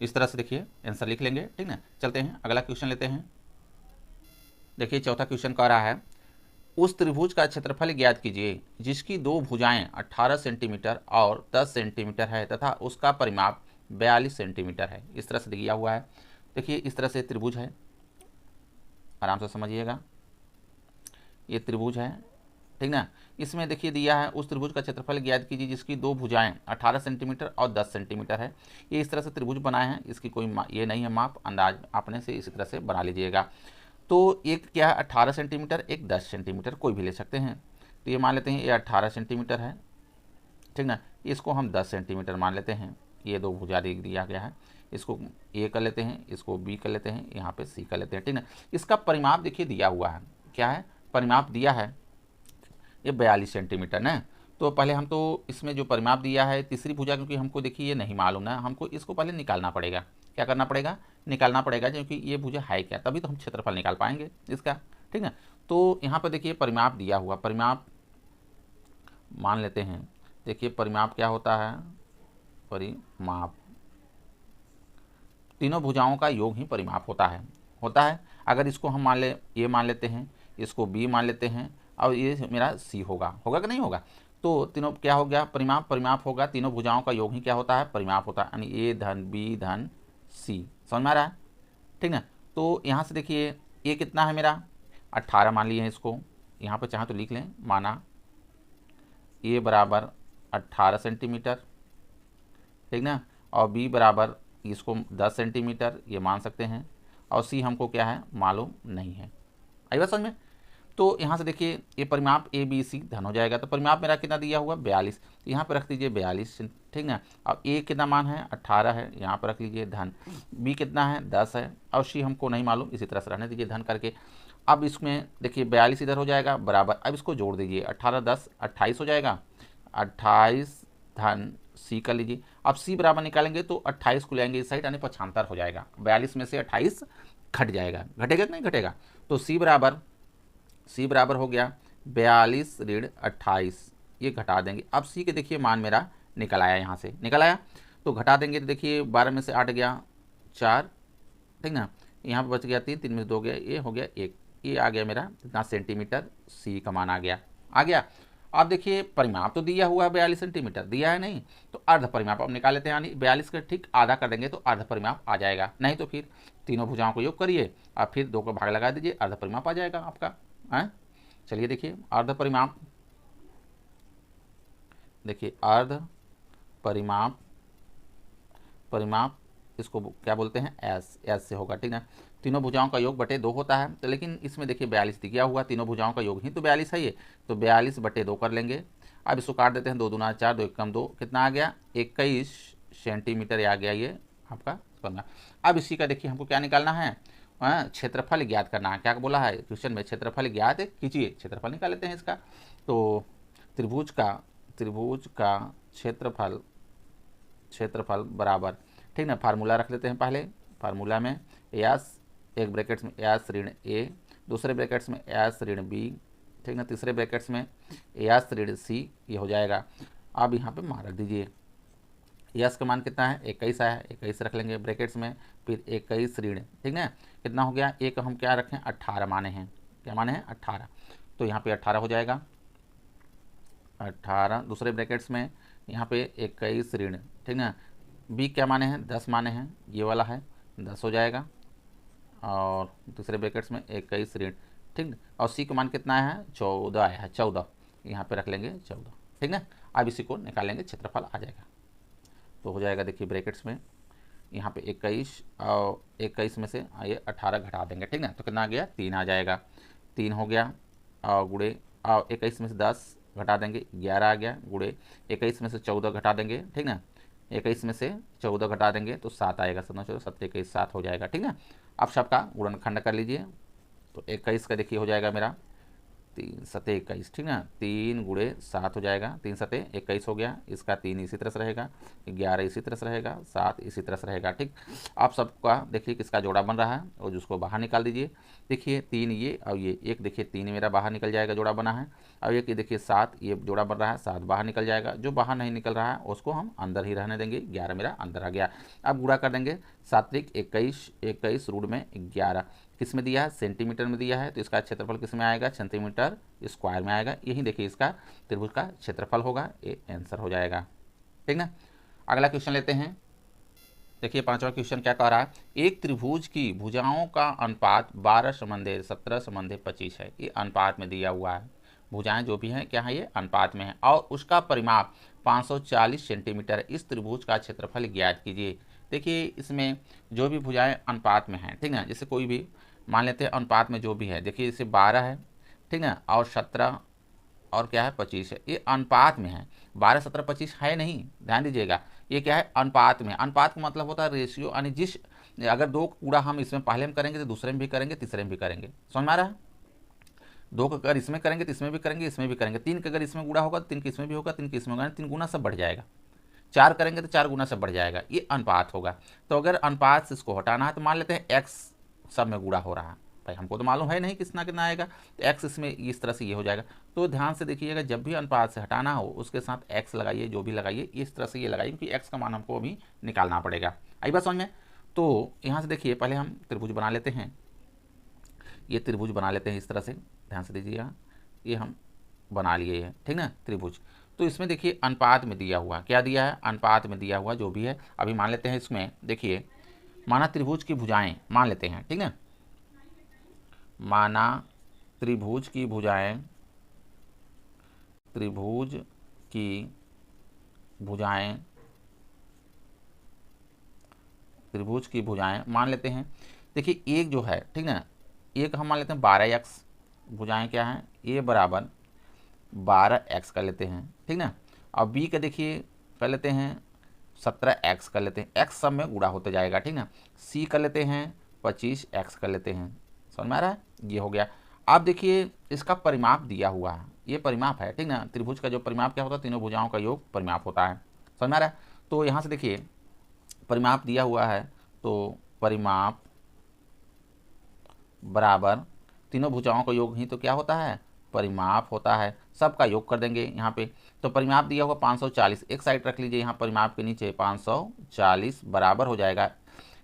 इस तरह से देखिए आंसर लिख लेंगे, ठीक ना। चलते हैं अगला क्वेश्चन लेते हैं। देखिए चौथा क्वेश्चन कह रहा है, उस त्रिभुज का क्षेत्रफल ज्ञात कीजिए जिसकी 2 भुजाएं 18 सेंटीमीटर और 10 सेंटीमीटर है तथा उसका परिमाप 42 सेंटीमीटर है। इस तरह से दिया हुआ है। देखिए इस तरह से त्रिभुज है, आराम से समझिएगा, ये त्रिभुज है, ठीक ना। इसमें देखिए दिया है उस त्रिभुज का क्षेत्रफल ज्ञात कीजिए जिसकी दो भुजाएं 18 सेंटीमीटर और 10 सेंटीमीटर है। ये इस तरह से त्रिभुज बनाए हैं, इसकी कोई ये नहीं है माप, अंदाज अपने से इसी तरह से बना लीजिएगा। तो एक क्या है 18 सेंटीमीटर, एक 10 सेंटीमीटर, कोई भी ले सकते हैं। तो ये मान लेते हैं ये 18 सेंटीमीटर है, ठीक ना। इसको हम 10 सेंटीमीटर मान लेते हैं, ये दो भुजा दिया गया है, इसको ए कर लेते हैं, इसको बी कर लेते हैं, यहाँ पे सी कर लेते हैं, ठीक ना। इसका परिमाप देखिए दिया हुआ है, क्या है परिमाप दिया है, ये 42 सेंटीमीटर ना। तो पहले हम तो इसमें जो परिमाप दिया है तीसरी भुजा, क्योंकि हमको देखिए ये नहीं मालूम ना, हमको इसको पहले निकालना पड़ेगा। क्या करना पड़ेगा, निकालना पड़ेगा, क्योंकि ये भुजा है क्या, तभी तो हम क्षेत्रफल निकाल पाएंगे इसका, ठीक है। तो यहाँ पर देखिए परिमाप दिया हुआ, परिमाप मान लेते हैं। देखिए परिमाप क्या होता है, परिमाप तीनों भुजाओं का योग ही परिमाप होता है। अगर इसको हम मान ले, ये मान लेते हैं, इसको बी मान लेते हैं, और ये मेरा सी होगा कि नहीं होगा। तो तीनों क्या हो गया, परिमाप होगा, तीनों भुजाओं का योग ही क्या होता है, परिमाप होता है, यानी ए धन बी धन सी, समझ में आ रहा है, ठीक ना। तो यहाँ से देखिए ये कितना है मेरा 18 मान लिए हैं, इसको यहाँ पर चाहे तो लिख लें, माना ए बराबर 18 सेंटीमीटर, ठीक ना, और बी बराबर इसको 10 सेंटीमीटर ये मान सकते हैं, और सी हमको क्या है मालूम नहीं है। आई बात समझ में। तो यहाँ से देखिए ये परिमाप ए बी सी धन हो जाएगा, तो परिमाप मेरा कितना दिया हुआ 42, तो यहाँ पर रख दीजिए 42, ठीक ना। अब ए कितना मान है 18 है, यहाँ पर रख लीजिए धन, बी कितना है 10 है, और सी हमको नहीं मालूम, इसी तरह से रहने दीजिए धन करके। अब इसमें देखिए 42 इधर हो जाएगा बराबर, अब इसको जोड़ दीजिए 18 10 28 हो जाएगा, 28 धन सी कर लीजिए। अब सी बराबर निकालेंगे तो 28 को लेंगे इस साइड, यानी 75 हो जाएगा, 42 में से 28 घट जाएगा, घटेगा कि नहीं घटेगा। तो सी बराबर हो गया 42 ऋण 28, ये घटा देंगे। अब सी के देखिए मान मेरा निकल आया, यहाँ से निकल आया, तो घटा देंगे तो देखिए 12 में से 8 गया 4, ठीक ना, यहाँ पर बच गया 3, 3 में से 2 गया, ये हो गया 1, ये आ गया मेरा कितना सेंटीमीटर, सी का मान आ गया। अब देखिए परिमाप तो दिया हुआ है 42 सेंटीमीटर, दिया है नहीं, तो अर्ध परिमाप अब निकाल लेते हैं, यानी 42 का ठीक आधा कर देंगे तो अर्ध परिमाप आ जाएगा, नहीं तो फिर तीनों भुजाओं को योग करिए और फिर 2 का भाग लगा दीजिए, अर्ध परिमाप आ जाएगा आपका है। चलिए देखिए अर्ध परिमाप, देखिए अर्ध परिमाप इसको क्या बोलते हैं, एस से होगा, ठीक ना। तीनों भुजाओं का योग बटे 2 होता है, तो लेकिन इसमें देखिए 42 दिया हुआ, तीनों भुजाओं का योग ही तो 42 है ये, तो 42 बटे 2 कर लेंगे। अब इसको काट देते हैं, 2 दूना 4, 2 एकम 2, कितना आ गया 21 सेंटीमीटर आ गया ये आपका बनना। अब इसी का देखिए हमको क्या निकालना है, क्षेत्रफल ज्ञात करना है। क्या बोला है क्वेश्चन में, क्षेत्रफल ज्ञात कीजिए, क्षेत्रफल निकाल लेते हैं इसका। तो त्रिभुज का क्षेत्रफल बराबर, ठीक ना, फार्मूला रख लेते हैं पहले, फार्मूला में एस, एक ब्रैकेट्स में एस ऋण ए, दूसरे ब्रैकेट्स में एस ऋण बी, ठीक ना, तीसरे ब्रैकेट्स में एस ऋण सी, ये हो जाएगा। अब यहाँ पे मान रख दीजिए, यस का मान कितना है 21 आया है, 21 रख लेंगे ब्रैकेट्स में, फिर 21 ऋण, ठीक ना, कितना हो गया, एक हम क्या रखें 18 माने हैं, क्या माने हैं 18, तो यहाँ पे 18 हो जाएगा, 18 दूसरे ब्रैकेट्स में, यहाँ पे 21 ऋण, ठीक ना, बी क्या माने हैं 10 माने हैं, ये वाला है 10 हो जाएगा, और दूसरे ब्रैकेट्स में 21 ऋण, ठीक, और सी का मान कितना है 14 आया है, 14 यहाँ पे रख लेंगे 14, ठीक ना। अब इसी को निकालेंगे, क्षेत्रफल आ जाएगा, तो हो जाएगा देखिए ब्रैकेट्स में यहाँ पे 21 और 21 में से ये 18 घटा देंगे, ठीक ना, तो कितना आ गया 3 आ जाएगा, 3 हो गया, और गुड़े और 21 में से 10 घटा देंगे 11 आ गया, गुड़े 21 में से 14 घटा देंगे, ठीक ना, 21 में से 14 घटा देंगे तो 7 आएगा, 7 14 7 21 7 हो जाएगा, ठीक ना। अब सबका गुणनखंड कर लीजिए, तो 21 का देखिए हो जाएगा मेरा 3 सते 21, ठीक ना, 3 गुड़े 7 हो जाएगा, 3 सते 21 हो गया, इसका 3 इसी तरह से रहेगा, 11 इसी तरह से रहेगा, 7 इसी तरह से रहेगा, ठीक। आप सबका देखिए किसका जोड़ा बन रहा है और जिसको बाहर निकाल दीजिए, देखिए 3 ये और ये, एक देखिए 3 मेरा बाहर निकल जाएगा, जोड़ा बना है, और एक देखिए 7 ये जोड़ा बन रहा है, 7 बाहर निकल जाएगा, जो बाहर नहीं निकल रहा है उसको हम अंदर ही रहने देंगे, 11 मेरा अंदर आ गया। अब गुणा कर देंगे, 7 21 21 रूट में 11, किस में दिया है सेंटीमीटर में दिया है, तो इसका क्षेत्रफल किस में आएगा सेंटीमीटर स्क्वायर में आएगा, यही देखिए इसका त्रिभुज का क्षेत्रफल होगा, ये आंसर हो जाएगा, ठीक ना। अगला क्वेश्चन लेते हैं, देखिए 5वां क्वेश्चन क्या कह रहा है, एक त्रिभुज की भुजाओं का अनुपात 12 संबंधे 17 संबंधे 25 है। ये अनुपात में दिया हुआ है, भुजाएं जो भी हैं क्या है ये अनुपात में है, और उसका परिमाप 540 सेंटीमीटर है। इस त्रिभुज का क्षेत्रफल ज्ञात कीजिए। देखिए इसमें जो भी भुजाएं अनुपात में हैं, ठीक ना, जैसे कोई भी मान लेते हैं अनुपात में जो भी है, देखिए जैसे 12 है, ठीक ना, और 17 और क्या है 25 है, ये अनुपात में है। 12 17 25 है नहीं, ध्यान दीजिएगा, ये क्या है अनुपात में। अनुपात का मतलब होता है रेशियो, यानी जिस अगर 2 कूड़ा हम इसमें पहले में करेंगे तो दूसरे में भी करेंगे, तीसरे में भी करेंगे, समझ में आ रहा है। 2 का अगर इसमें करेंगे तो इसमें भी करेंगे, इसमें भी करेंगे। 3 का अगर इसमें गुणा होगा तो 3 का इसमें भी होगा, 3 का इसमें होगा, 3 गुना सब बढ़ जाएगा। 4 करेंगे तो 4 गुना सब बढ़ जाएगा, ये अनुपात होगा। तो अगर अनुपात से इसको हटाना है तो मान लेते हैं x सब में गुणा हो रहा है, भाई हमको तो मालूम है नहीं कितना कितना आएगा, तो x इसमें इस तरह से ये हो जाएगा। तो ध्यान से देखिएगा, जब भी अनुपात से हटाना हो उसके साथ x लगाइए, जो भी लगाइए इस तरह से ये लगाइए, क्योंकि x का मान हमको अभी निकालना पड़ेगा। आई बात समझ में। तो यहाँ से देखिए पहले हम त्रिभुज बना लेते हैं, ये त्रिभुज बना लेते हैं इस तरह से, ध्यान से दीजिएगा, ये हम बना लिए हैं, ठीक ना त्रिभुज। तो इसमें देखिए अनुपात में दिया हुआ, क्या दिया है, अनुपात में दिया हुआ जो भी है। अभी मान लेते हैं इसमें, देखिए माना त्रिभुज की भुजाएं मान लेते हैं, ठीक ना, माना त्रिभुज की भुजाएं, त्रिभुज की भुजाएं, त्रिभुज की भुजाएं मान लेते हैं। देखिए एक जो है, ठीक ना, एक हम मान लेते हैं 12x, भुजाएं क्या हैं, ए बराबर 12x कर लेते हैं, ठीक ना। अब बी का देखिए कर लेते हैं 17x कर लेते हैं, x सब में गुणा होते जाएगा, ठीक ना। सी कर लेते हैं 25x कर लेते हैं, समझ में आ रहा है, ये हो गया। अब देखिए इसका परिमाप दिया हुआ है, ये परिमाप है, ठीक ना। त्रिभुज का जो परिमाप क्या होता है, तीनों भुजाओं का योग परिमाप होता है, समझ में आ रहा है। तो यहाँ से देखिए परिमाप दिया हुआ है, तो परिमाप बराबर तीनों भुजाओं का योग ही तो क्या होता है, परिमाप होता है। सबका योग कर देंगे यहाँ पे, तो परिमाप दिया होगा 540, एक साइड रख लीजिए यहाँ परिमाप के नीचे 540 बराबर हो जाएगा।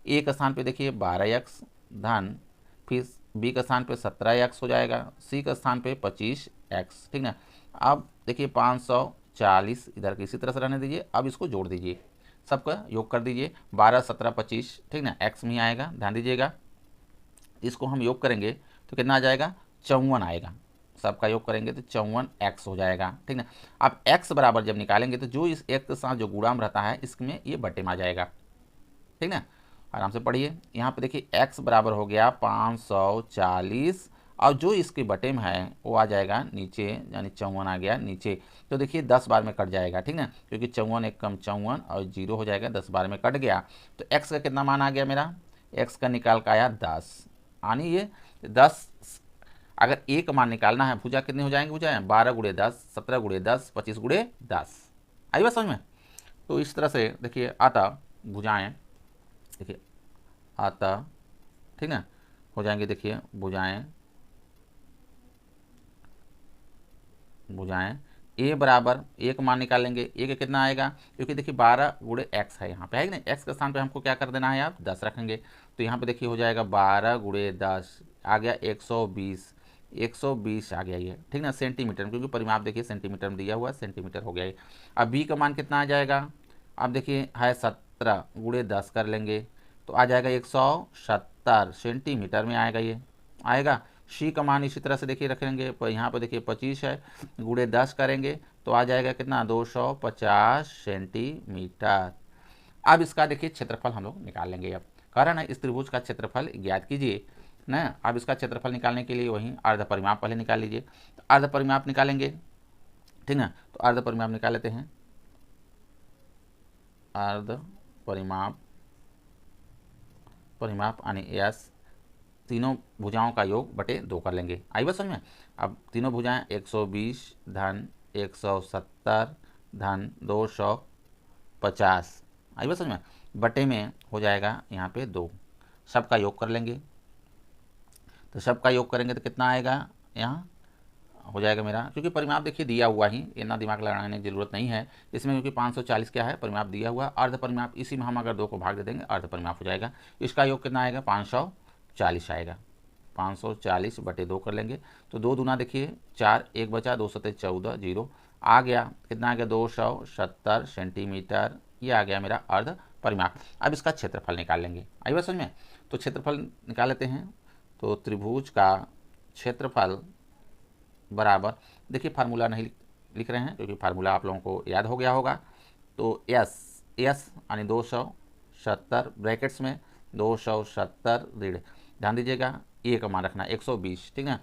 ए के स्थान पे देखिए 12x धन, फिर बी के स्थान पे 17x हो जाएगा, सी के स्थान पे 25x, ठीक ना। अब देखिए 540 इधर की इसी तरह से रहने दीजिए, अब इसको जोड़ दीजिए, सबका योग कर दीजिए, 12 17 25, ठीक ना, x में ही आएगा, ध्यान दीजिएगा। इसको हम योग करेंगे तो कितना आ जाएगा, 54 आएगा, सबका योग करेंगे तो 54x हो जाएगा, ठीक ना। अब x बराबर जब निकालेंगे तो जो इस एक के साथ जो गुणा में रहता है इसमें ये बटे में आ जाएगा, ठीक ना। आराम से पढ़िए, यहाँ पे देखिए x बराबर हो गया 540, और जो इसके बटे में है वो आ जाएगा नीचे, यानी 54 आ गया नीचे। तो देखिए 10 बार में कट जाएगा, ठीक ना, क्योंकि 54 एक कम 54 और 0 हो जाएगा, 10 बार में कट गया। तो x का कितना मान आ गया मेरा, x का निकाल का आया 10, यानी ये 10, अगर एक मान निकालना है, भुजा कितनी हो जाएंगे, भुजा 12 गुणे 10, 17 गुणे 10, 25 गुणे 10, आई बात समझ में। तो इस तरह से देखिए आता भुजाएं, देखिए आता, ठीक ना, हो जाएंगे देखिए भुजाएं, भुजाएं ए बराबर एक मान निकालेंगे, ए का कितना आएगा, क्योंकि देखिए 12 गुणे x है यहाँ पे, है कि नहीं, x के स्थान पे हमको क्या कर देना है, आप 10 रखेंगे। तो यहाँ पे देखिए हो जाएगा 12 गुणे 10 आ गया 120, 120 आ गया ये, ठीक ना, सेंटीमीटर में, क्योंकि परिमाप देखिए सेंटीमीटर में दिया हुआ है, सेंटीमीटर हो गया ये। अब बी का मान कितना आ जाएगा, अब देखिए है 17 गुणे 10 कर लेंगे तो आ जाएगा 170 सेंटीमीटर में आएगा, ये आएगा। सी का मान इसी तरह से देखिए रखेंगे, यहाँ पर देखिए 25 है, गुणे 10 करेंगे तो आ जाएगा कितना, 250 सेंटीमीटर। अब इसका देखिए क्षेत्रफल हम लोग निकाल लेंगे। अब कह रहा ना इस त्रिभुज का क्षेत्रफल ज्ञात कीजिए ना। अब इसका क्षेत्रफल निकालने के लिए वहीं अर्ध परिमाप पहले निकाल लीजिए, तो अर्ध परिमाप निकालेंगे, ठीक ना। तो अर्ध परिमाप निकाल लेते हैं, अर्ध परिमाप, परिमाप यानी एस, तीनों भुजाओं का योग बटे 2 कर लेंगे, आई बात समझ में। अब तीनों भुजाएं 120 धन 170 धन 250, आई बात समझ में, बटे में हो जाएगा यहाँ पे 2, सबका योग कर लेंगे। तो सबका योग करेंगे तो कितना आएगा, यहाँ हो जाएगा मेरा, क्योंकि परिमाप देखिए दिया हुआ ही, इतना दिमाग लगाने की जरूरत नहीं है इसमें, क्योंकि 540 क्या है परिमाप दिया हुआ, अर्ध परिमाप इसी में हम अगर 2 को भाग दे देंगे अर्ध परिमाप हो जाएगा। इसका योग कितना आएगा, 540 आएगा, 540 बटे 2 कर लेंगे तो 2 दूना देखिए 4, 1 बचा, 2 सत्ते 14, 0 आ गया, कितना आ गया 270 सेंटीमीटर, ये आ गया मेरा अर्ध परिमाप। अब इसका क्षेत्रफल निकाल लेंगे। आई बात समझ में? तो क्षेत्रफल निकाल लेते हैं। तो त्रिभुज का क्षेत्रफल बराबर, देखिए फार्मूला नहीं लिख रहे हैं क्योंकि फार्मूला आप लोगों को याद हो गया होगा। तो एस यानी 270 ब्रैकेट्स में 270 ऋण, ध्यान दीजिएगा ए का मान रखना 120, ठीक है,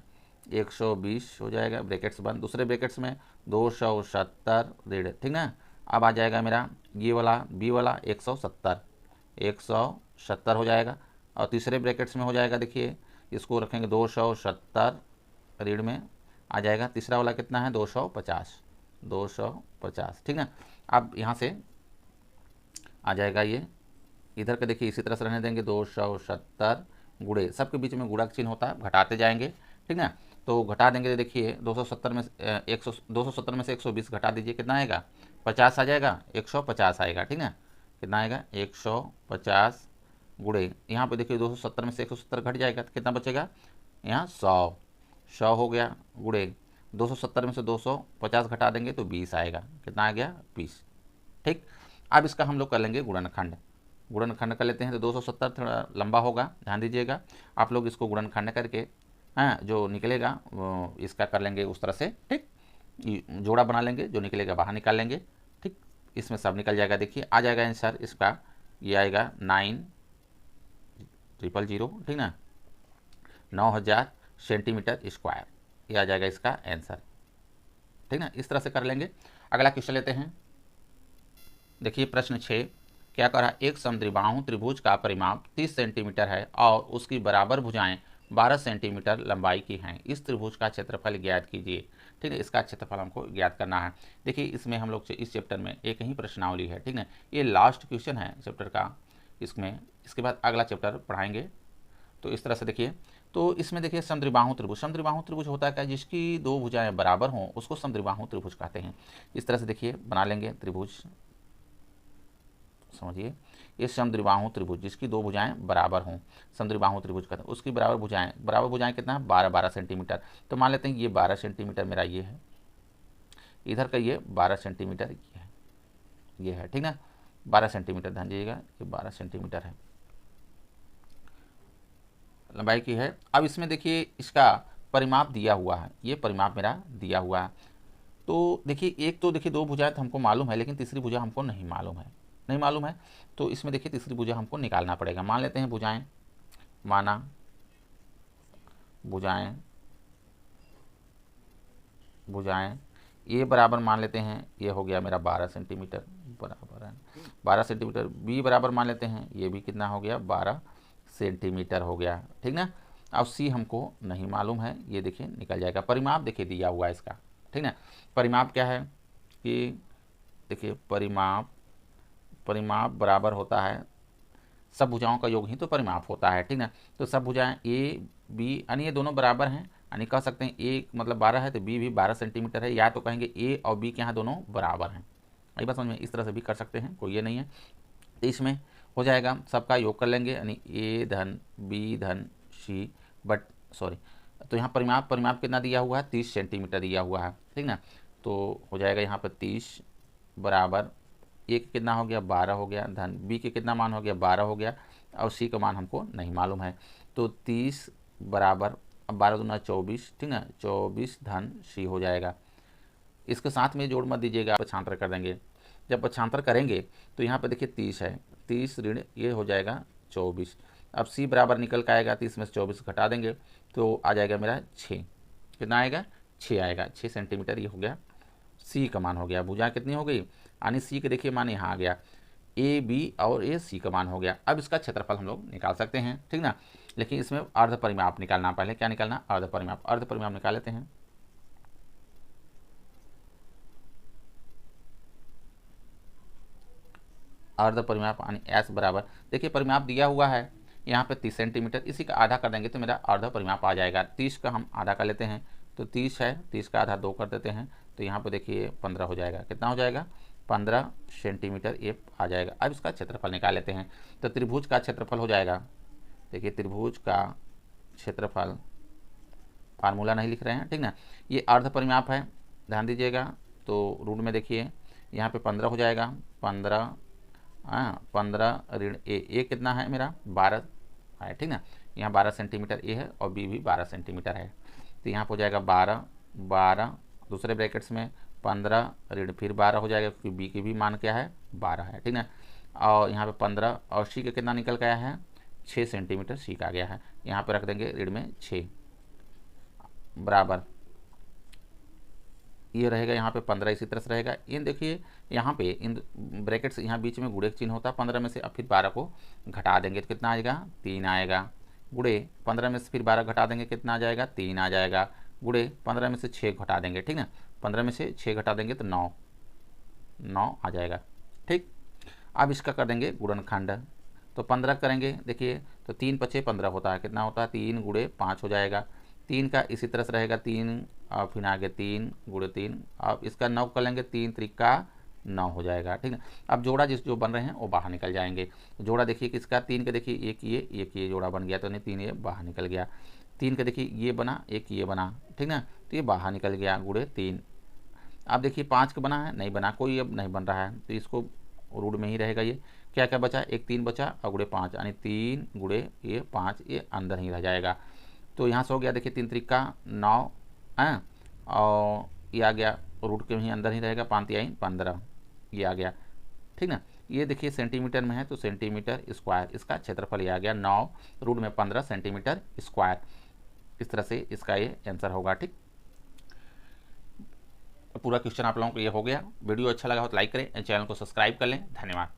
120 हो जाएगा ब्रैकेट्स बंद, दूसरे ब्रैकेट्स में 270 ऋण, ठीक ना। अब आ जाएगा मेरा ये वाला बी वाला 170 हो जाएगा, और तीसरे ब्रैकेट्स में हो जाएगा, देखिए इसको रखेंगे 270 ऋण में आ जाएगा, तीसरा वाला कितना है 250, ठीक ना। अब यहाँ से आ जाएगा ये इधर का, देखिए इसी तरह से रहने देंगे 270 गुणे, सबके बीच में गुणा का चिन्ह होता है, घटाते जाएंगे, ठीक ना। तो घटा देंगे तो देखिए 270 में 270 में से 120 घटा दीजिए, कितना आएगा 50 आ जाएगा, 150 आएगा, ठीक ना। कितना आएगा 150 गुणे, यहाँ पे देखिए 270 में से 170 घट जाएगा तो कितना बचेगा यहाँ 100 हो गया, गुणे 270 में से 250 घटा देंगे तो 20 आएगा, कितना आ गया 20, ठीक। अब इसका हम लोग कर लेंगे गुणनखंड कर लेते हैं। तो 270 थोड़ा लंबा होगा, ध्यान दीजिएगा आप लोग, इसको गुणनखंड करके हाँ जो निकलेगा इसका कर लेंगे उस तरह से, ठीक, जोड़ा बना लेंगे, जो निकलेगा बाहर निकाल लेंगे, ठीक, इसमें सब निकल जाएगा। देखिए आ जाएगा आंसर इसका, ये आएगा 9000, ठीक ना, 9000 सेंटीमीटर स्क्वायर, ये आ जाएगा इसका आंसर, ठीक ना। इस तरह से कर लेंगे। अगला क्वेश्चन लेते हैं। देखिए प्रश्न 6 क्या कह रहा है, एक समद्विबाहु त्रिभुज का परिमाप 30 सेंटीमीटर है और उसकी बराबर भुजाएं 12 सेंटीमीटर लंबाई की हैं, इस त्रिभुज का क्षेत्रफल ज्ञात कीजिए, ठीक है। इसका क्षेत्रफल हमको ज्ञात करना है। देखिए इसमें हम लोग इस चैप्टर में एक ही प्रश्नावली है, ठीक है, ये लास्ट क्वेश्चन है चैप्टर का इसमें, इसके बाद अगला चैप्टर पढ़ाएंगे। तो इस तरह से देखिए, तो इसमें देखिए समद्विबाहु त्रिभुज होता है क्या, जिसकी दो भुजाएं बराबर हों उसको समद्विबाहु त्रिभुज कहते हैं। इस तरह से देखिए बना लेंगे त्रिभुज, समझिए ये समद्विबाहु त्रिभुज जिसकी दो भुजाएं बराबर हों, समद्विबाहु त्रिभुज कहते हैं। उसकी बराबर भुजाएं कितना है 12 सेंटीमीटर। तो मान लेते हैं ये 12 सेंटीमीटर मेरा ये है, इधर का ये 12 सेंटीमीटर ये है, ठीक ना, 12 सेंटीमीटर, ध्यान दीजिएगा ये 12 सेंटीमीटर है लंबाई की है। अब इसमें देखिए इसका परिमाप दिया हुआ है, ये परिमाप मेरा दिया हुआ है। तो देखिए एक तो देखिए दो भुजाएं तो हमको मालूम है, लेकिन तीसरी भुजा हमको नहीं मालूम है, तो इसमें देखिए तीसरी भुजा हमको निकालना पड़ेगा। मान लेते हैं भुजाएं ये बराबर मान लेते हैं, ये हो गया मेरा 12 सेंटीमीटर बराबर है 12 सेंटीमीटर, बी बराबर मान लेते हैं, ये भी कितना हो गया 12 सेंटीमीटर हो गया, ठीक ना। अब सी हमको नहीं मालूम है, ये देखिए निकल जाएगा। परिमाप देखिए दिया हुआ है इसका, ठीक ना। परिमाप क्या है कि देखिए परिमाप बराबर होता है, सब भुजाओं का योग ही तो परिमाप होता है, ठीक ना। तो सब भुजाएं ए बी यानी ये दोनों बराबर हैं, यानी कह सकते हैं ए मतलब 12 है तो बी भी 12 सेंटीमीटर है, या तो कहेंगे ए और बी के यहाँ दोनों बराबर हैं। यही बात समझ में, इस तरह से भी कर सकते हैं, कोई ये नहीं है। तो इसमें हो जाएगा सबका योग कर लेंगे, यानी ए धन बी धन सी तो यहाँ परिमाप कितना दिया हुआ है 30 सेंटीमीटर दिया हुआ है, ठीक ना। तो हो जाएगा यहाँ पर 30 बराबर ए के कितना हो गया 12 हो गया, धन बी के कितना मान हो गया 12 हो गया, और सी का मान हमको नहीं मालूम है। तो 30 बराबर, अब 12 दूना 24, ठीक ना, 24 धन सी हो जाएगा। इसके साथ में जोड़ मत दीजिएगा, पक्षांतर कर देंगे। जब पक्षांतर करेंगे तो यहाँ पे देखिए 30 है, 30 ऋण ये हो जाएगा 24। अब सी बराबर निकल के आएगा, 30 में से 24 घटा देंगे तो आ जाएगा मेरा 6, कितना आएगा 6 आएगा, 6 सेंटीमीटर ये हो गया, सी का मान हो गया। भुजा कितनी हो गई, यानी सी के देखिए मान यहाँ आ गया, ए बी और ए सी का मान हो गया। अब इसका क्षेत्रफल हम लोग निकाल सकते हैं, ठीक ना, लेकिन इसमें अर्ध परिमाप निकालना, पहले क्या निकालना अर्ध परिमाप निकाल लेते हैं। अर्ध परिमाप यानी एस बराबर, देखिए परिमाप दिया हुआ है यहाँ पे 30 सेंटीमीटर, इसी का आधा कर देंगे तो मेरा अर्ध परिमाप आ जाएगा। 30 का हम आधा कर लेते हैं, तो 30 है, 30 का आधा 2 कर देते हैं, तो यहाँ पे देखिए 15 हो जाएगा, कितना हो जाएगा 15 सेंटीमीटर ये आ जाएगा। अब इसका क्षेत्रफल निकाल लेते हैं। तो त्रिभुज का क्षेत्रफल हो जाएगा, देखिए त्रिभुज का क्षेत्रफल, फार्मूला नहीं लिख रहे हैं, ठीक ना, ये अर्ध परिमाप है, ध्यान दीजिएगा। तो रूट में देखिए यहाँ पे 15 हो जाएगा, 15 15 ऋण ए कितना है मेरा 12 है, ठीक ना। यहाँ 12 सेंटीमीटर ए है और बी भी 12 सेंटीमीटर है, तो यहाँ पर हो जाएगा 12 12 दूसरे ब्रैकेट्स में 15 ऋण फिर 12 हो जाएगा, क्योंकि बी की भी मान क्या है 12 है, ठीक ना। और यहाँ पे 15 और सी का कितना निकल गया है 6 सेंटीमीटर सी का आ गया है, यहाँ पे रख देंगे ऋण में 6 बराबर ये रहेगा, यहाँ पे 15 इसी तरह से रहेगा। इन देखिए यहाँ पे इन ब्रैकेट्स यहाँ बीच में गुणे का चिन्ह होता है, 15 में से अब फिर 12 को घटा देंगे तो कितना आएगा 3 आएगा, गुणे 15 में से फिर 12 घटा देंगे कितना आ जाएगा 3 आ जाएगा, गुणे 15 में से 6 घटा देंगे, ठीक ना, 15 में से 6 घटा देंगे तो 9 आ जाएगा, ठीक। अब इसका कर देंगे गुणनखंड, तो 15 करेंगे, देखिए तो 3 पचे 15 होता है, कितना होता है 3 गुणे 5 हो जाएगा, 3 का इसी तरह से रहेगा 3 और फिर आगे 3 गुणे 3, अब इसका 9 कर लेंगे, 3 त्रिका 9 हो जाएगा, ठीक है। अब जोड़ा जो बन रहे हैं वो बाहर निकल जाएंगे, जोड़ा देखिए किसका 3 का देखिए एक ये जोड़ा बन गया, तो नहीं 3 ये बाहर निकल गया, 3 का देखिए ये बना एक ये बना, ठीक ना, तो ये बाहर निकल गया गुणे 3। अब देखिए 5 का बना है नहीं बना, कोई अब नहीं बन रहा है, तो इसको रूट में ही रहेगा, ये क्या क्या बचा एक 3 बचा और गुणे 5 यानी 3 गुणे ये 5 ये अंदर ही रह जाएगा, तो यहाँ से हो गया देखिए 3 त्रिका 9 है और ये आ गया रूट के ही अंदर ही रहेगा, 5 3 15 ये आ गया, ठीक ना। ये देखिए सेंटीमीटर में है तो सेंटीमीटर स्क्वायर, इसका क्षेत्रफल ये आ गया 9 रूट में 15 सेंटीमीटर स्क्वायर, इस तरह से इसका ये आंसर होगा, ठीक। पूरा क्वेश्चन आप लोगों को ये हो गया। वीडियो अच्छा लगा हो तो लाइक करें, चैनल को सब्सक्राइब कर लें, धन्यवाद।